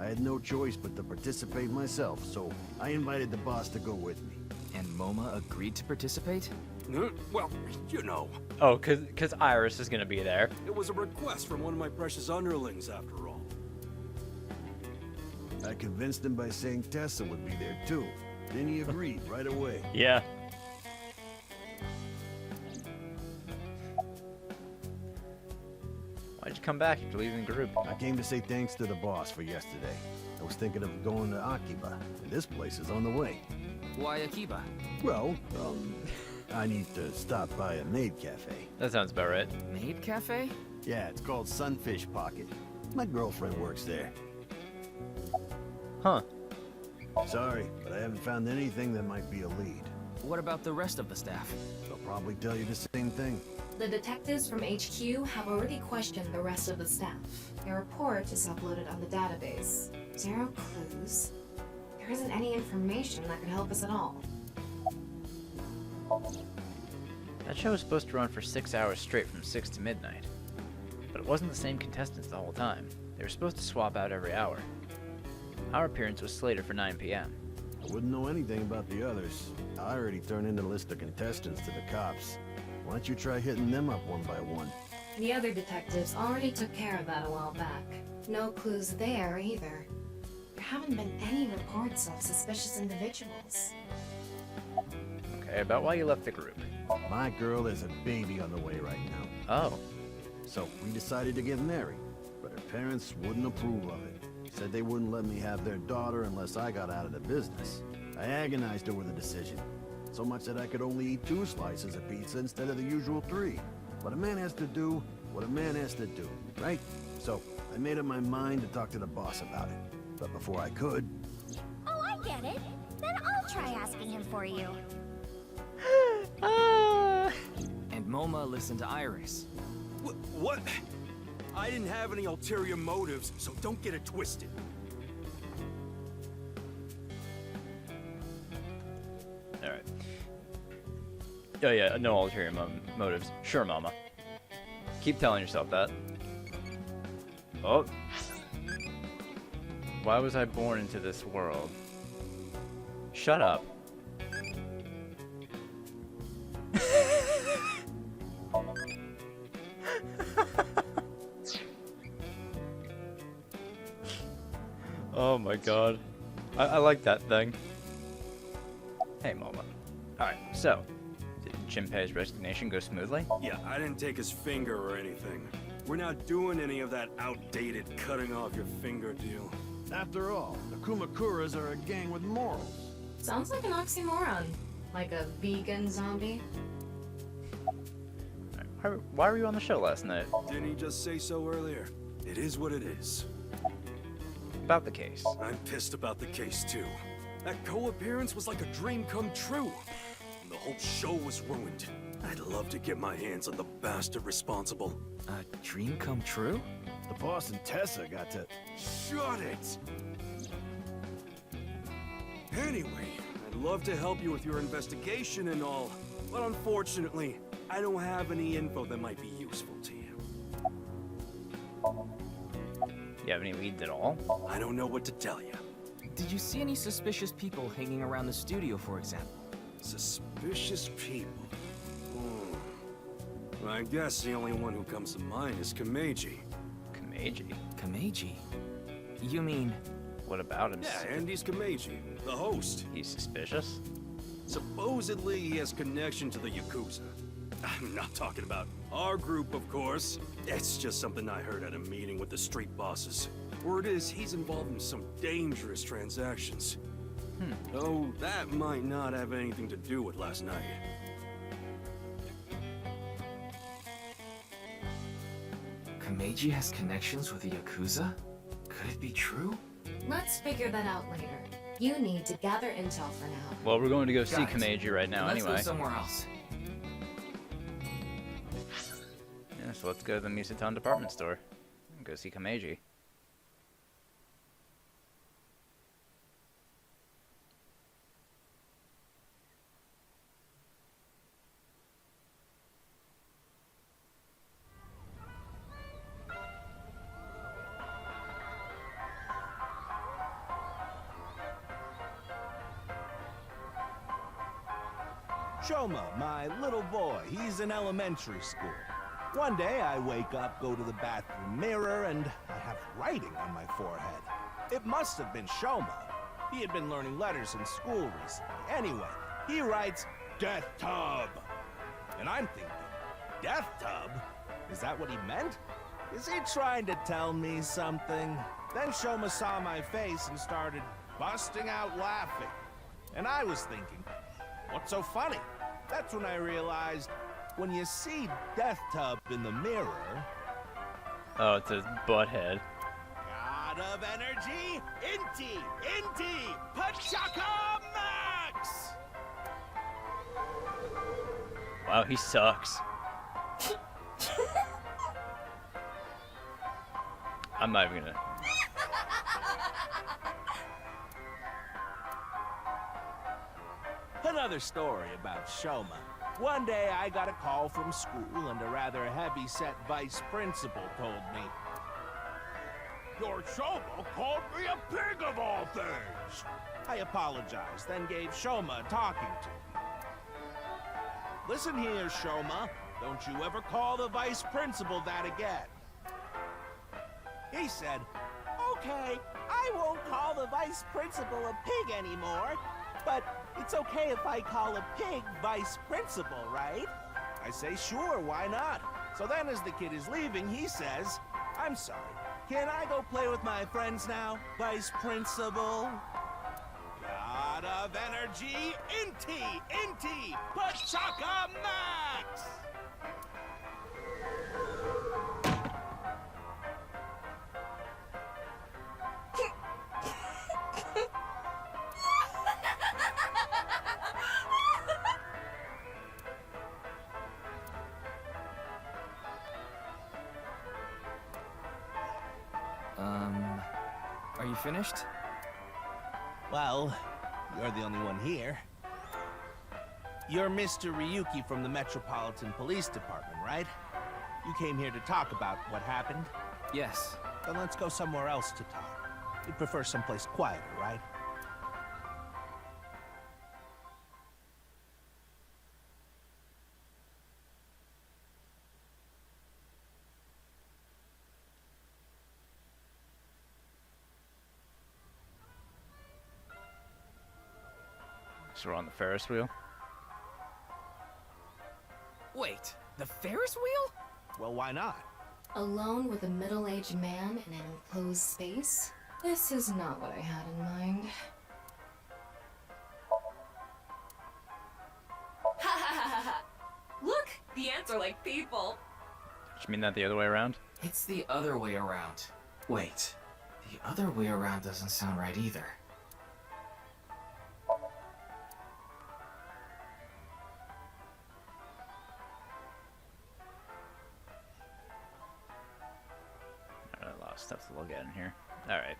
S11: I had no choice but to participate myself, so I invited the boss to go with me.
S3: And MoMA agreed to participate?
S10: Well, you know.
S1: Oh, cause Iris is gonna be there.
S10: It was a request from one of my precious underlings, after all.
S11: I convinced him by saying Tessa would be there too. Then he agreed right away.
S1: Yeah. Why'd you come back after leaving the group?
S11: I came to say thanks to the boss for yesterday. I was thinking of going to Akiba, and this place is on the way.
S3: Why Akiba?
S11: Well, I need to stop by a maid cafe.
S1: That sounds about right.
S3: Maid Cafe?
S11: Yeah, it's called Sunfish Pocket. My girlfriend works there.
S1: Huh.
S11: Sorry, but I haven't found anything that might be a lead.
S3: What about the rest of the staff?
S11: They'll probably tell you the same thing.
S6: The detectives from HQ have already questioned the rest of the staff. Their report is uploaded on the database. 0 clues. There isn't any information that could help us at all.
S1: That show was supposed to run for 6 hours straight from 6 to midnight. But it wasn't the same contestants the whole time. They were supposed to swap out every hour. Our appearance was slated for 9 p.m.
S11: I wouldn't know anything about the others. I already turned in the list of contestants to the cops. Why don't you try hitting them up one by one?
S6: The other detectives already took care of that a while back. No clues there either. There haven't been any reports of suspicious individuals.
S1: Okay, about why you left the group.
S11: My girl has a baby on the way right now.
S1: Oh.
S11: So we decided to get married, but her parents wouldn't approve of it. Said they wouldn't let me have their daughter unless I got out of the business. I agonized over the decision, so much that I could only eat 2 slices of pizza instead of the usual 3. But a man has to do what a man has to do, right? So I made up my mind to talk to the boss about it. But before I could...
S2: Oh, I get it. Then I'll try asking him for you.
S3: And MoMA listened to Iris.
S10: What? I didn't have any ulterior motives, so don't get it twisted.
S1: Alright. Oh yeah, no ulterior motives. Sure, Mama. Keep telling yourself that. Oh. Why was I born into this world? Shut up. Oh my god. I like that thing. Hey, Momo. Alright, so, did Jinpei's resignation go smoothly?
S10: Yeah, I didn't take his finger or anything. We're not doing any of that outdated cutting off your finger deal.
S11: After all, the Kumakuras are a gang with morals.
S6: Sounds like an oxymoron. Like a vegan zombie.
S1: Why were you on the show last night?
S10: Didn't he just say so earlier? It is what it is.
S1: About the case.
S10: I'm pissed about the case, too. That co-appearance was like a dream come true. And the whole show was ruined. I'd love to get my hands on the bastard responsible.
S3: A dream come true?
S11: The boss and Tessa got to...
S10: Shut it! Anyway, I'd love to help you with your investigation and all, but unfortunately, I don't have any info that might be useful to you.
S1: You have any leads at all?
S10: I don't know what to tell you.
S3: Did you see any suspicious people hanging around the studio, for example?
S10: Suspicious people? Well, I guess the only one who comes to mind is Kameji.
S1: Kameji?
S3: Kameji? You mean...
S1: What about him?
S10: Yeah, Andy's Kameji, the host.
S1: He's suspicious?
S10: Supposedly he has connection to the Yakuza. I'm not talking about our group, of course. It's just something I heard at a meeting with the street bosses. Word is he's involved in some dangerous transactions. Though that might not have anything to do with last night.
S3: Kameji has connections with the Yakuza? Could it be true?
S6: Let's figure that out later. You need to gather intel for now.
S1: Well, we're going to go see
S3: Guys,
S1: Kameji right now
S3: Let's
S1: anyway.
S3: go somewhere else.
S1: Yeah, so let's go to the Misatan department store and go see Kameji.
S10: Shoma, my little boy, he's in elementary school. One day I wake up, go to the bathroom mirror, and I have writing on my forehead. It must have been Shoma. He had been learning letters in school recently. Anyway, he writes, Death Tub. And I'm thinking, Death Tub? Is that what he meant? Is he trying to tell me something? Then Shoma saw my face and started busting out laughing. And I was thinking, what's so funny? That's when I realized, when you see Death Tub in the mirror...
S1: Oh, it's his butthead.
S10: God of energy, Inti, Pachaka Max!
S1: Wow, he sucks. I'm not even gonna...
S10: Another story about Shoma. One day I got a call from school and a rather heavy-set vice principal told me, Your Shoma called me a pig of all things! I apologized, then gave Shoma a talking to. Listen here, Shoma. Don't you ever call the vice principal that again. He said, Okay, I won't call the vice principal a pig anymore, but it's okay if I call a pig vice principal, right? I say, sure, why not? So then as the kid is leaving, he says, I'm sorry, can I go play with my friends now, vice principal? God of energy, Inti, Pachaka Max!
S3: Are you finished?
S10: Well, you're the only one here. You're Mr. Ryuki from the Metropolitan Police Department, right? You came here to talk about what happened?
S3: Yes.
S10: Then let's go somewhere else to talk. You'd prefer someplace quieter, right?
S1: So we're on the Ferris wheel.
S3: Wait, the Ferris wheel?
S10: Well, why not?
S6: Alone with a middle-aged man in an enclosed space? This is not what I had in mind.
S12: Look, the ants are like people.
S1: Did you mean that the other way around?
S3: It's the other way around. Wait, the other way around doesn't sound right either.
S1: A lot of stuff to look at in here. Alright.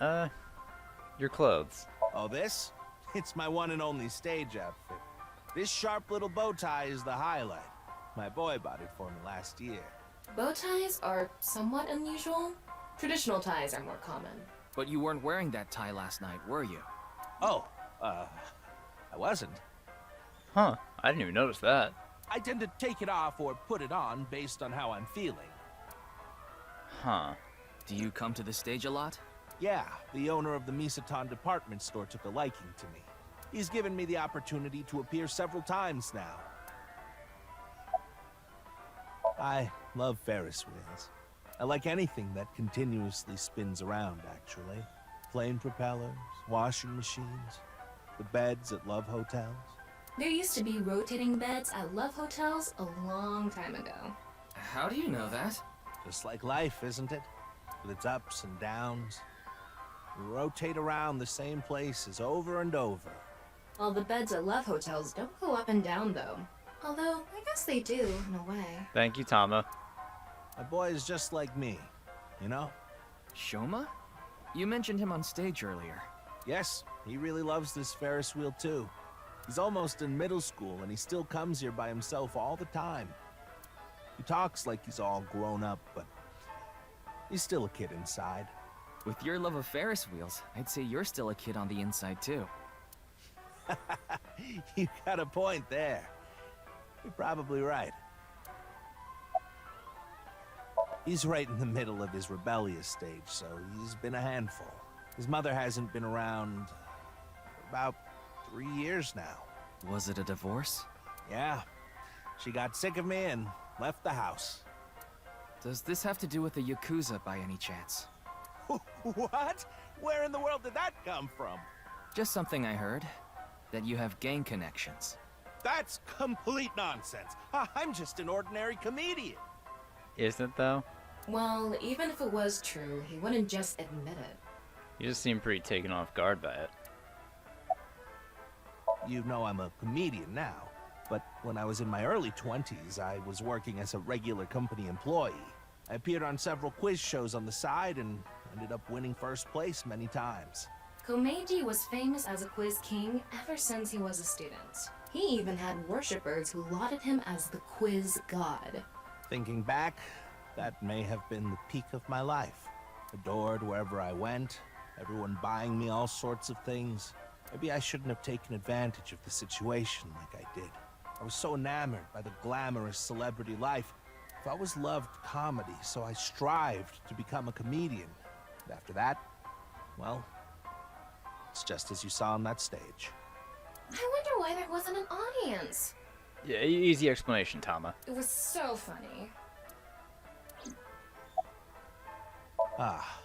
S1: Alright, your clothes.
S10: Oh, this? It's my one and only stage outfit. This sharp little bow tie is the highlight. My boy bought it for me last year.
S6: Bow ties are somewhat unusual. Traditional ties are more common.
S3: But you weren't wearing that tie last night, were you?
S10: Oh, I wasn't.
S1: Huh, I didn't even notice that.
S10: I tend to take it off or put it on based on how I'm feeling.
S1: Huh.
S3: Do you come to the stage a lot?
S10: Yeah, the owner of the Misatan department store took a liking to me. He's given me the opportunity to appear several times now. I love Ferris wheels. I like anything that continuously spins around, actually. Plane propellers, washing machines, the beds at love hotels.
S6: There used to be rotating beds at love hotels a long time ago.
S3: How do you know that?
S13: Just like life, isn't it? With its ups and downs. We rotate around the same places over and over.
S6: Well, the beds at love hotels don't go up and down, though. Although, I guess they do, in a way.
S1: Thank you, Tama.
S13: My boy is just like me, you know?
S3: Shoma? You mentioned him on stage earlier.
S13: Yes, he really loves this Ferris wheel too. He's almost in middle school and he still comes here by himself all the time. He talks like he's all grown up, but he's still a kid inside.
S3: With your love of Ferris wheels, I'd say you're still a kid on the inside too.
S13: You got a point there. You're probably right. He's right in the middle of his rebellious stage, so he's been a handful. His mother hasn't been around for about 3 years now.
S3: Was it a divorce?
S13: Yeah. She got sick of me and left the house.
S3: Does this have to do with the Yakuza by any chance?
S13: What? Where in the world did that come from?
S3: Just something I heard. That you have gang connections.
S13: That's complete nonsense. I'm just an ordinary comedian.
S1: Isn't though?
S6: Well, even if it was true, he wouldn't just admit it.
S1: You just seem pretty taken off guard by it.
S13: You know I'm a comedian now, but when I was in my early 20s, I was working as a regular company employee. I appeared on several quiz shows on the side and ended up winning first place many times.
S6: Komeiji was famous as a quiz king ever since he was a student. He even had worshippers who lauded him as the quiz god.
S13: Thinking back, that may have been the peak of my life. Adored wherever I went, everyone buying me all sorts of things. Maybe I shouldn't have taken advantage of the situation like I did. I was so enamored by the glamorous celebrity life. I've always loved comedy, so I strived to become a comedian. And after that, well, it's just as you saw on that stage.
S6: I wonder why there wasn't an audience.
S1: Yeah, easy explanation, Tama.
S6: It was so funny.
S13: Ah,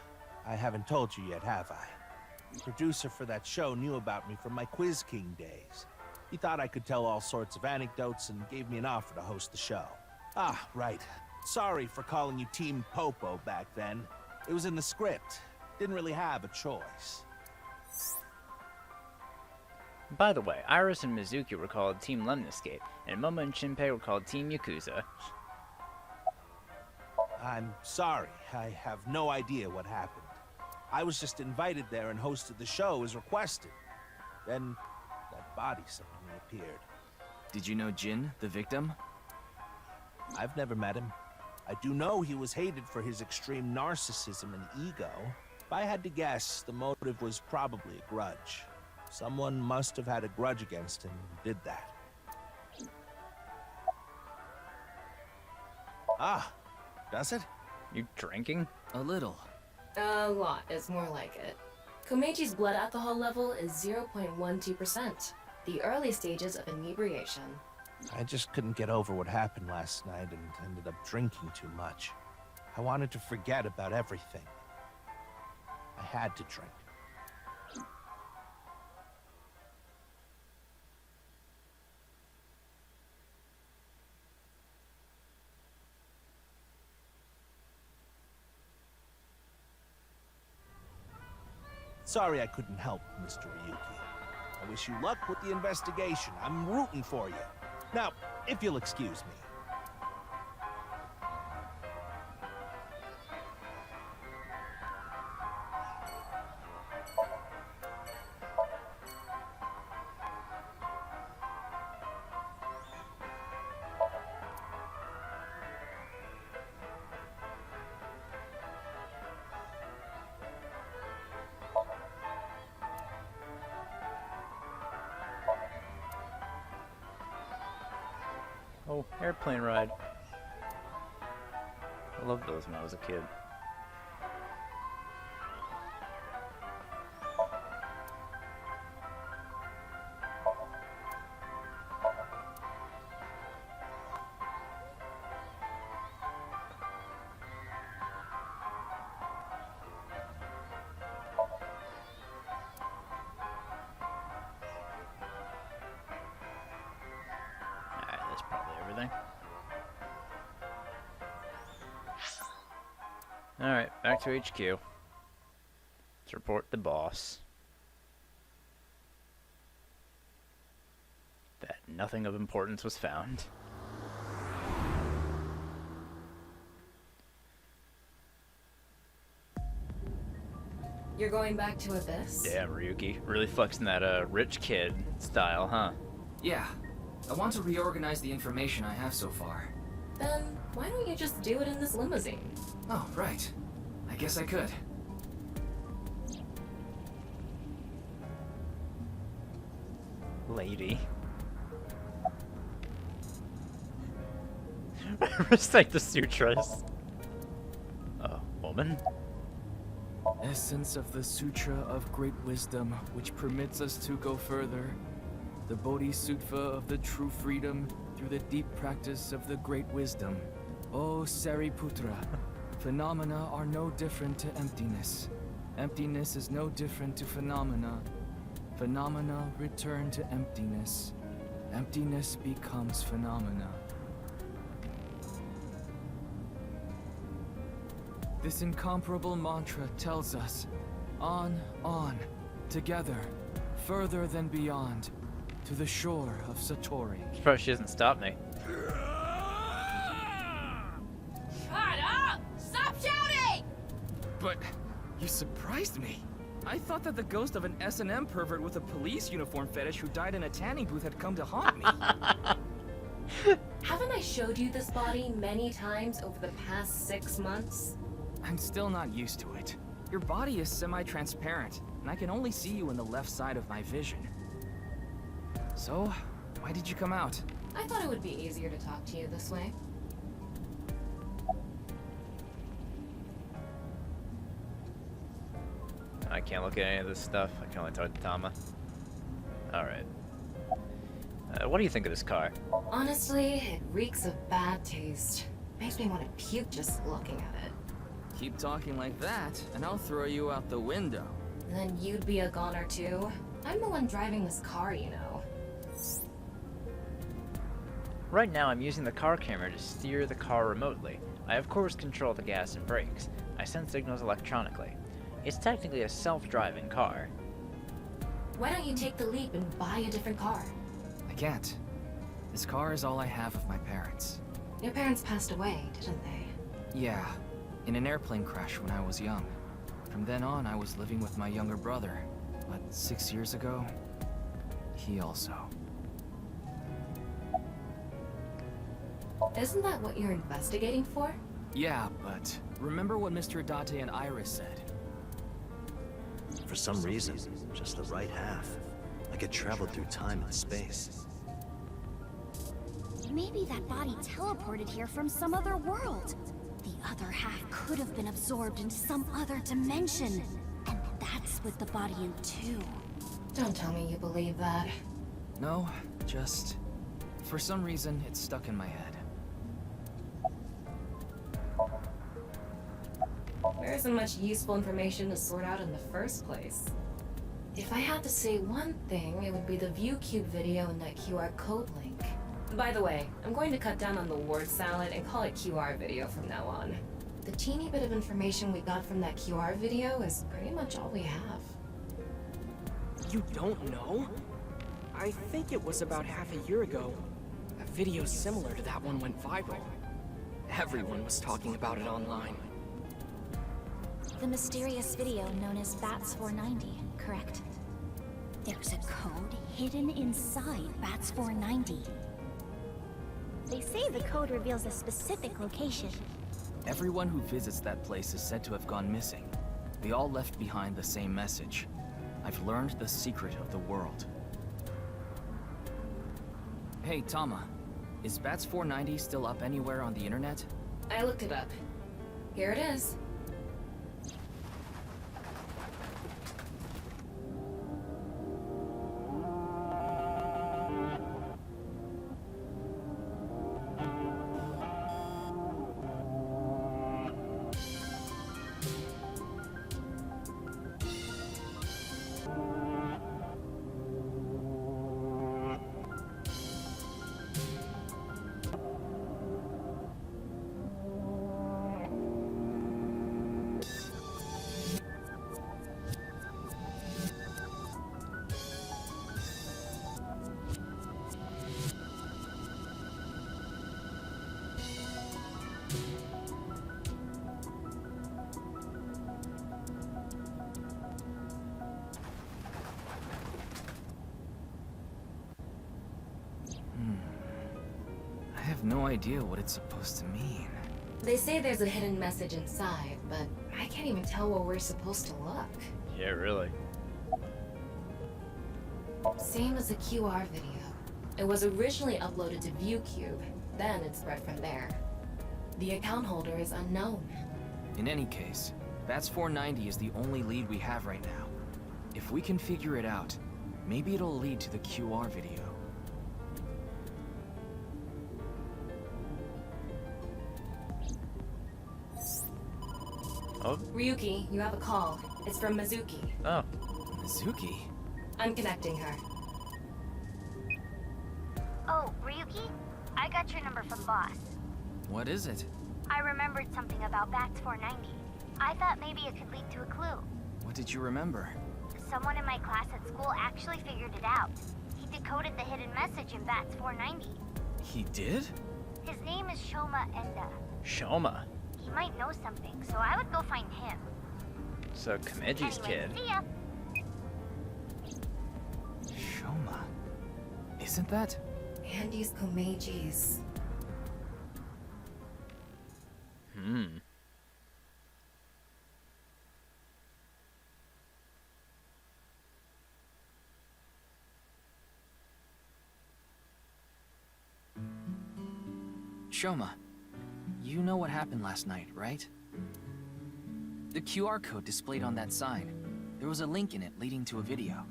S13: I haven't told you yet, have I? The producer for that show knew about me from my Quiz King days. He thought I could tell all sorts of anecdotes and gave me an offer to host the show. Ah, right. Sorry for calling you Team Popo back then. It was in the script. Didn't really have a choice.
S1: By the way, Iris and Mizuki were called Team Lemniscate, and Momo and Shinpei were called Team Yakuza.
S13: I'm sorry. I have no idea what happened. I was just invited there and hosted the show as requested. Then, that body suddenly appeared.
S3: Did you know Jin, the victim?
S13: I've never met him. I do know he was hated for his extreme narcissism and ego. If I had to guess, the motive was probably a grudge. Someone must have had a grudge against him who did that. Ah, does it?
S1: You drinking?
S3: A little.
S6: A lot is more like it. Komeiji's blood alcohol level is 0.12%, the early stages of inebriation.
S13: I just couldn't get over what happened last night and ended up drinking too much. I wanted to forget about everything. I had to drink. Sorry I couldn't help, Mr. Ryuki. I wish you luck with the investigation. I'm rooting for you. Now, if you'll excuse me.
S1: Oh, airplane ride. I loved those when I was a kid. Alright, back to HQ. Let's report the boss. That nothing of importance was found.
S6: You're going back to Abyss?
S1: Damn, Ryuki. Really flexing that rich kid style, huh?
S3: Yeah. I want to reorganize the information I have so far.
S6: Then why don't you just do it in this limousine?
S3: Oh, right. I guess I could.
S1: Lady. Recite the sutras. Woman?
S5: Essence of the Sutra of Great Wisdom, which permits us to go further. The Bodhisattva of the true freedom through the deep practice of the Great Wisdom. O Sariputra, phenomena are no different to emptiness. Emptiness is no different to phenomena. Phenomena return to emptiness. Emptiness becomes phenomena. This incomparable mantra tells us, on, together, further than beyond, to the shore of Satori.
S1: Surprised she doesn't stop me.
S12: Shut up! Stop shouting!
S5: But you surprised me. I thought that the ghost of an S&M pervert with a police uniform fetish who died in a tanning booth had come to haunt me.
S6: Haven't I showed you this body many times over the past 6 months?
S5: I'm still not used to it. Your body is semi-transparent, and I can only see you in the left side of my vision. So, why did you come out?
S6: I thought it would be easier to talk to you this way.
S1: I can't look at any of this stuff. I can only talk to Tama. Alright. What do you think of this car?
S6: Honestly, it reeks of bad taste. Makes me want to puke just looking at it.
S5: Keep talking like that, and I'll throw you out the window.
S6: Then you'd be a goner too. I'm the one driving this car, you know.
S1: Right now I'm using the car camera to steer the car remotely. I of course control the gas and brakes. I send signals electronically. It's technically a self-driving car.
S6: Why don't you take the leap and buy a different car?
S5: I can't. This car is all I have of my parents.
S6: Your parents passed away, didn't they?
S5: Yeah, in an airplane crash when I was young. From then on, I was living with my younger brother. But 6 years ago, he also.
S6: Isn't that what you're investigating for?
S5: Yeah, but remember what Mr. Date and Iris said.
S10: For some reason, just the right half. Like it traveled through time and space.
S2: Maybe that body teleported here from some other world. The other half could have been absorbed into some other dimension. And that's split the body in two.
S6: Don't tell me you believe that.
S5: No, just... for some reason, it's stuck in my head.
S6: There isn't much useful information to sort out in the first place. If I had to say one thing, it would be the ViewCube video and that QR code link. By the way, I'm going to cut down on the word salad and call it QR video from now on. The teeny bit of information we got from that QR video is pretty much all we have.
S5: You don't know? I think it was about half a year ago. A video similar to that one went viral. Everyone was talking about it online.
S2: The mysterious video known as BATS 490, correct? There's a code hidden inside BATS 490.
S8: They say the code reveals a specific location.
S5: Everyone who visits that place is said to have gone missing. They all left behind the same message. I've learned the secret of the world. Hey, Tama. Is BATS 490 still up anywhere on the internet?
S6: I looked it up. Here it is.
S3: have no idea what it's supposed to mean.
S6: They say there's a hidden message inside, but I can't even tell where we're supposed to look.
S1: Yeah, really.
S6: Same as the QR video. It was originally uploaded to ViewCube, then it spread from there. The account holder is unknown.
S3: In any case, Bats 490 is the only lead we have right now. If we can figure it out, maybe it'll lead to the QR video.
S1: Oh.
S6: Ryuki, you have a call. It's from Mizuki.
S1: Oh.
S3: Mizuki?
S6: I'm connecting her.
S2: Oh, Ryuki? I got your number from Boss.
S3: What is it?
S2: I remembered something about Bats 490. I thought maybe it could lead to a clue.
S3: What did you remember?
S2: Someone in my class at school actually figured it out. He decoded the hidden message in Bats 490.
S3: He did?
S2: His name is Shoma Enda.
S1: Shoma.
S2: He might know something, so I would go find him.
S1: So Komeji's
S2: Anyway,
S1: kid.
S2: see ya.
S3: Shoma. Isn't that?
S6: Andy's Komeji's.
S1: Hmm.
S3: Shoma, you know what happened last night, right? The QR code displayed on that sign. There was a link in it leading to a video.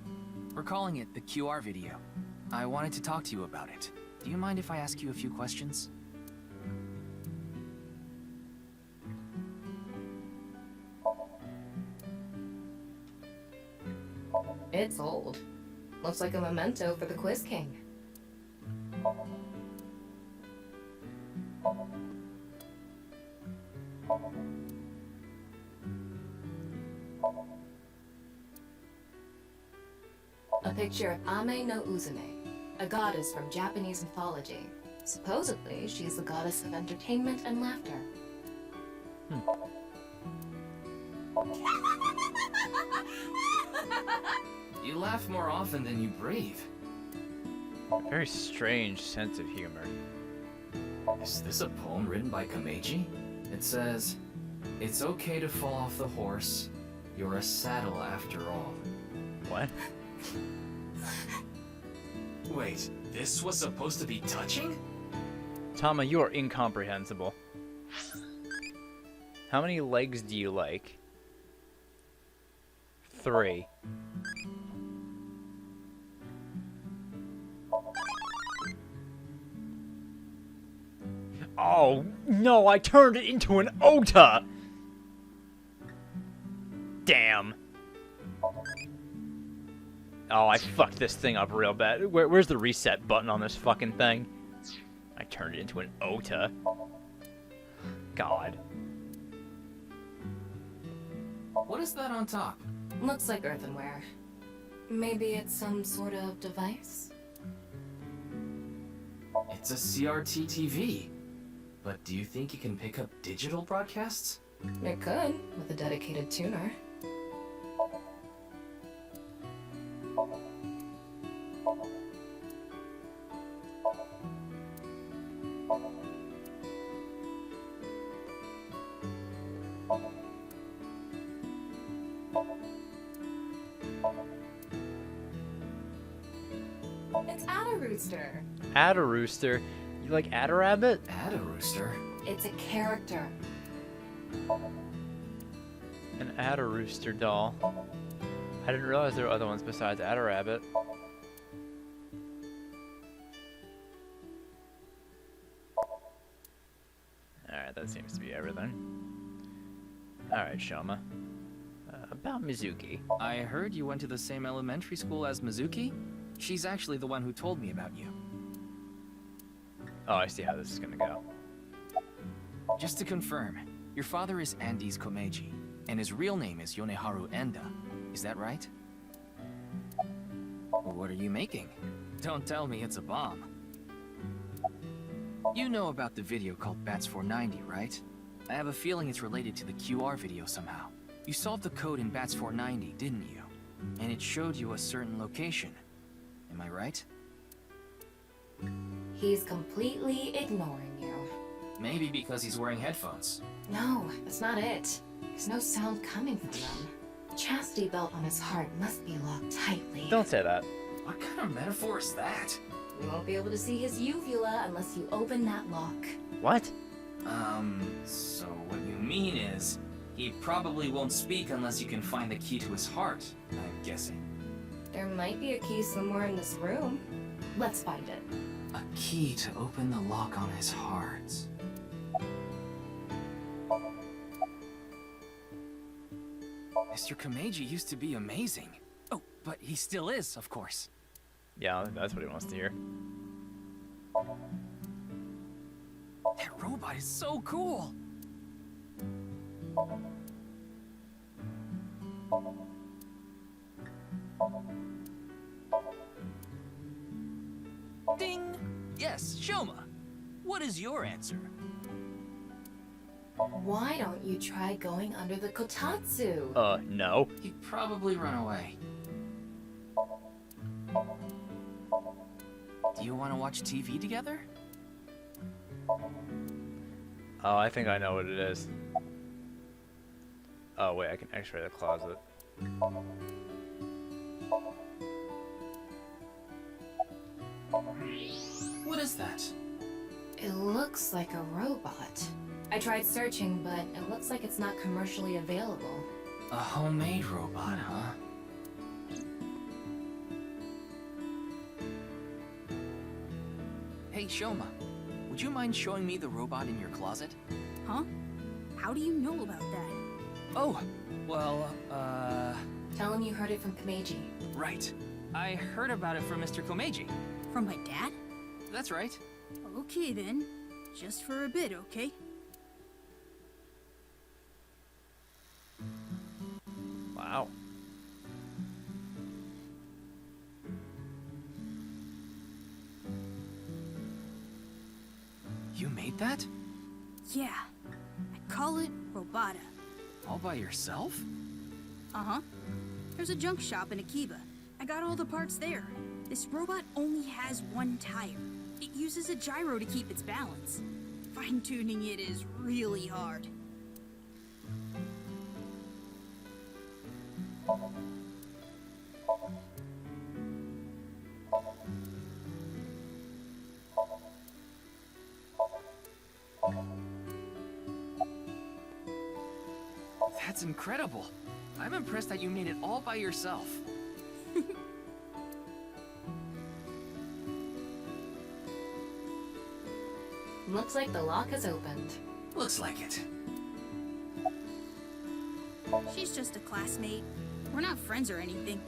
S3: We're calling it the QR video. I wanted to talk to you about it. Do you mind if I ask you a few questions?
S6: It's old. Looks like a memento for the Quiz King. A picture of Ame no Uzume, a goddess from Japanese mythology. Supposedly, she's the goddess of entertainment and laughter.
S3: You laugh more often than you breathe.
S1: A very strange sense of humor.
S3: Is this a poem written by Komeji? It says, "It's okay to fall off the horse. You're a saddle after all."
S1: What?
S3: Wait, this was supposed to be touching?
S1: Tama, you are incomprehensible. How many legs do you like? 3. Oh, no, I turned it into an Ota! Damn. Oh, I fucked this thing up real bad. Where's the reset button on this fucking thing? I turned it into an Ota. God.
S3: What is that on top?
S6: Looks like earthenware. Maybe it's some sort of device?
S3: It's a CRT TV. But do you think it can pick up digital broadcasts?
S6: It could, with a dedicated tuner. It's Adda-Rooster.
S1: Adda-Rooster? You like Adda-Rabbit?
S3: Adda-Rooster?
S6: It's a character.
S1: An Adda-Rooster doll. I didn't realize there were other ones besides Adda-Rabbit. Alright, that seems to be everything. Alright, Shoma. About Mizuki.
S3: I heard you went to the same elementary school as Mizuki? She's actually the one who told me about you.
S1: Oh, I see how this is gonna go.
S3: Just to confirm, your father is Andy's Komeji, and his real name is Yoneharu Enda. Is that right? What are you making? Don't tell me it's a bomb. You know about the video called Bats 490, right? I have a feeling it's related to the QR video somehow. You solved the code in Bats 490, didn't you? And it showed you a certain location. Am I right?
S6: He's completely ignoring you.
S3: Maybe because he's wearing headphones.
S6: No, that's not it. There's no sound coming from them. The chastity belt on his heart must be locked tightly.
S1: Don't say that.
S3: What kind of metaphor is that?
S6: You won't be able to see his uvula unless you open that lock.
S1: What?
S3: So what you mean is, he probably won't speak unless you can find the key to his heart, I'm guessing.
S6: There might be a key somewhere in this room. Let's find it.
S3: A key to open the lock on his heart. Mr. Komeiji used to be amazing. Oh, but he still is, of course.
S1: Yeah, that's what he wants to hear.
S3: That robot is so cool! Ding! Yes, Shoma. What is your answer?
S6: Why don't you try going under the kotatsu?
S1: No.
S3: He'd probably run away. Do you want to watch TV together?
S1: Oh, I think I know what it is. Oh, wait, I can x-ray the closet.
S3: What is that?
S6: It looks like a robot. I tried searching, but it looks like it's not commercially available.
S3: A homemade robot, huh? Hey, Shoma, would you mind showing me the robot in your closet?
S12: Huh? How do you know about that?
S3: Oh, well,
S6: Tell him you heard it from Komeiji.
S3: right. I heard about it from Mr. Komeiji.
S12: From my dad?
S3: That's right.
S12: Okay then. Just for a bit, okay?
S1: Wow.
S3: You made that?
S12: Yeah. I call it Robata.
S3: All by yourself?
S12: Uh-huh. There's a junk shop in Akiba. I got all the parts there. This robot only has one tire. It uses a gyro to keep its balance. Fine-tuning it is really hard.
S3: That's incredible. I'm impressed that you made it all by yourself.
S6: Looks like the lock has opened.
S3: Looks like it.
S12: She's just a classmate. We're not friends or anything.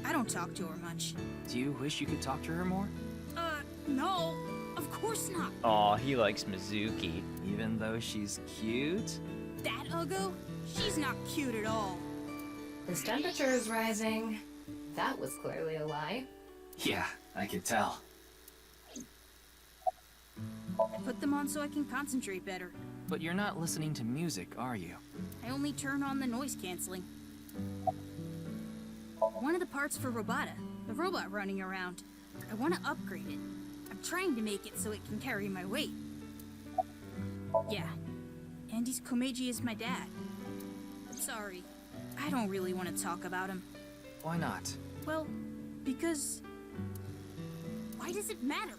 S12: I don't talk to her much.
S3: Do you wish you could talk to her more?
S12: No. Of course not.
S1: Aw, he likes Mizuki.
S3: Even though she's cute?
S12: That Ugo? She's not cute at all.
S6: His temperature is rising. That was clearly a lie.
S3: Yeah, I could tell.
S12: I put them on so I can concentrate better.
S3: But you're not listening to music, are you?
S12: I only turn on the noise canceling. One of the parts for Robata, the robot running around. I want to upgrade it. I'm trying to make it so it can carry my weight. Yeah. Andy's Komeiji is my dad. Sorry. I don't really want to talk about him.
S3: Why not?
S12: Well, because... Why does it matter?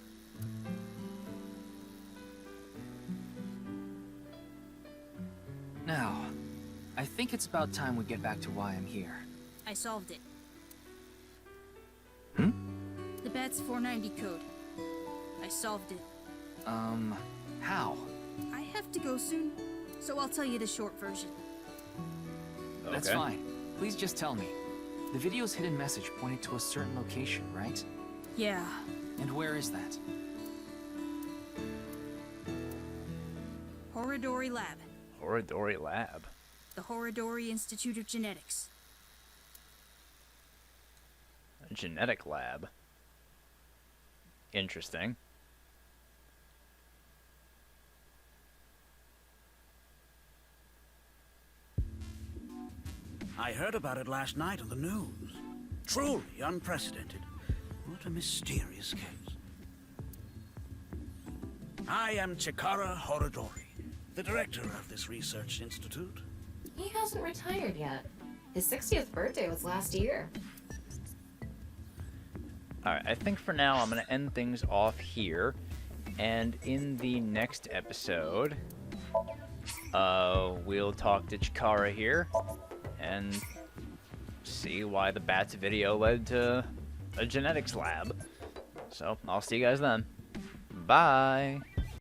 S3: Now, I think it's about time we get back to why I'm here.
S12: I solved it.
S3: Hmm?
S12: The BATS 490 code. I solved it.
S3: How?
S12: I have to go soon, so I'll tell you the short version.
S3: That's
S1: Okay.
S3: fine. Please just tell me. The video's hidden message pointed to a certain location, right?
S12: Yeah.
S3: And where is that?
S12: Horodori Lab.
S1: Horodori Lab.
S12: The Horodori Institute of Genetics.
S1: A genetic lab. Interesting.
S14: I heard about it last night on the news. Truly unprecedented. What a mysterious case. I am Chikara Horodori, the director of this research institute.
S6: He hasn't retired yet. His 60th birthday was last year.
S1: Alright, I think for now I'm going to end things off here. And in the next episode, we'll talk to Chikara here and see why the bats video led to a genetics lab. So, I'll see you guys then. Bye!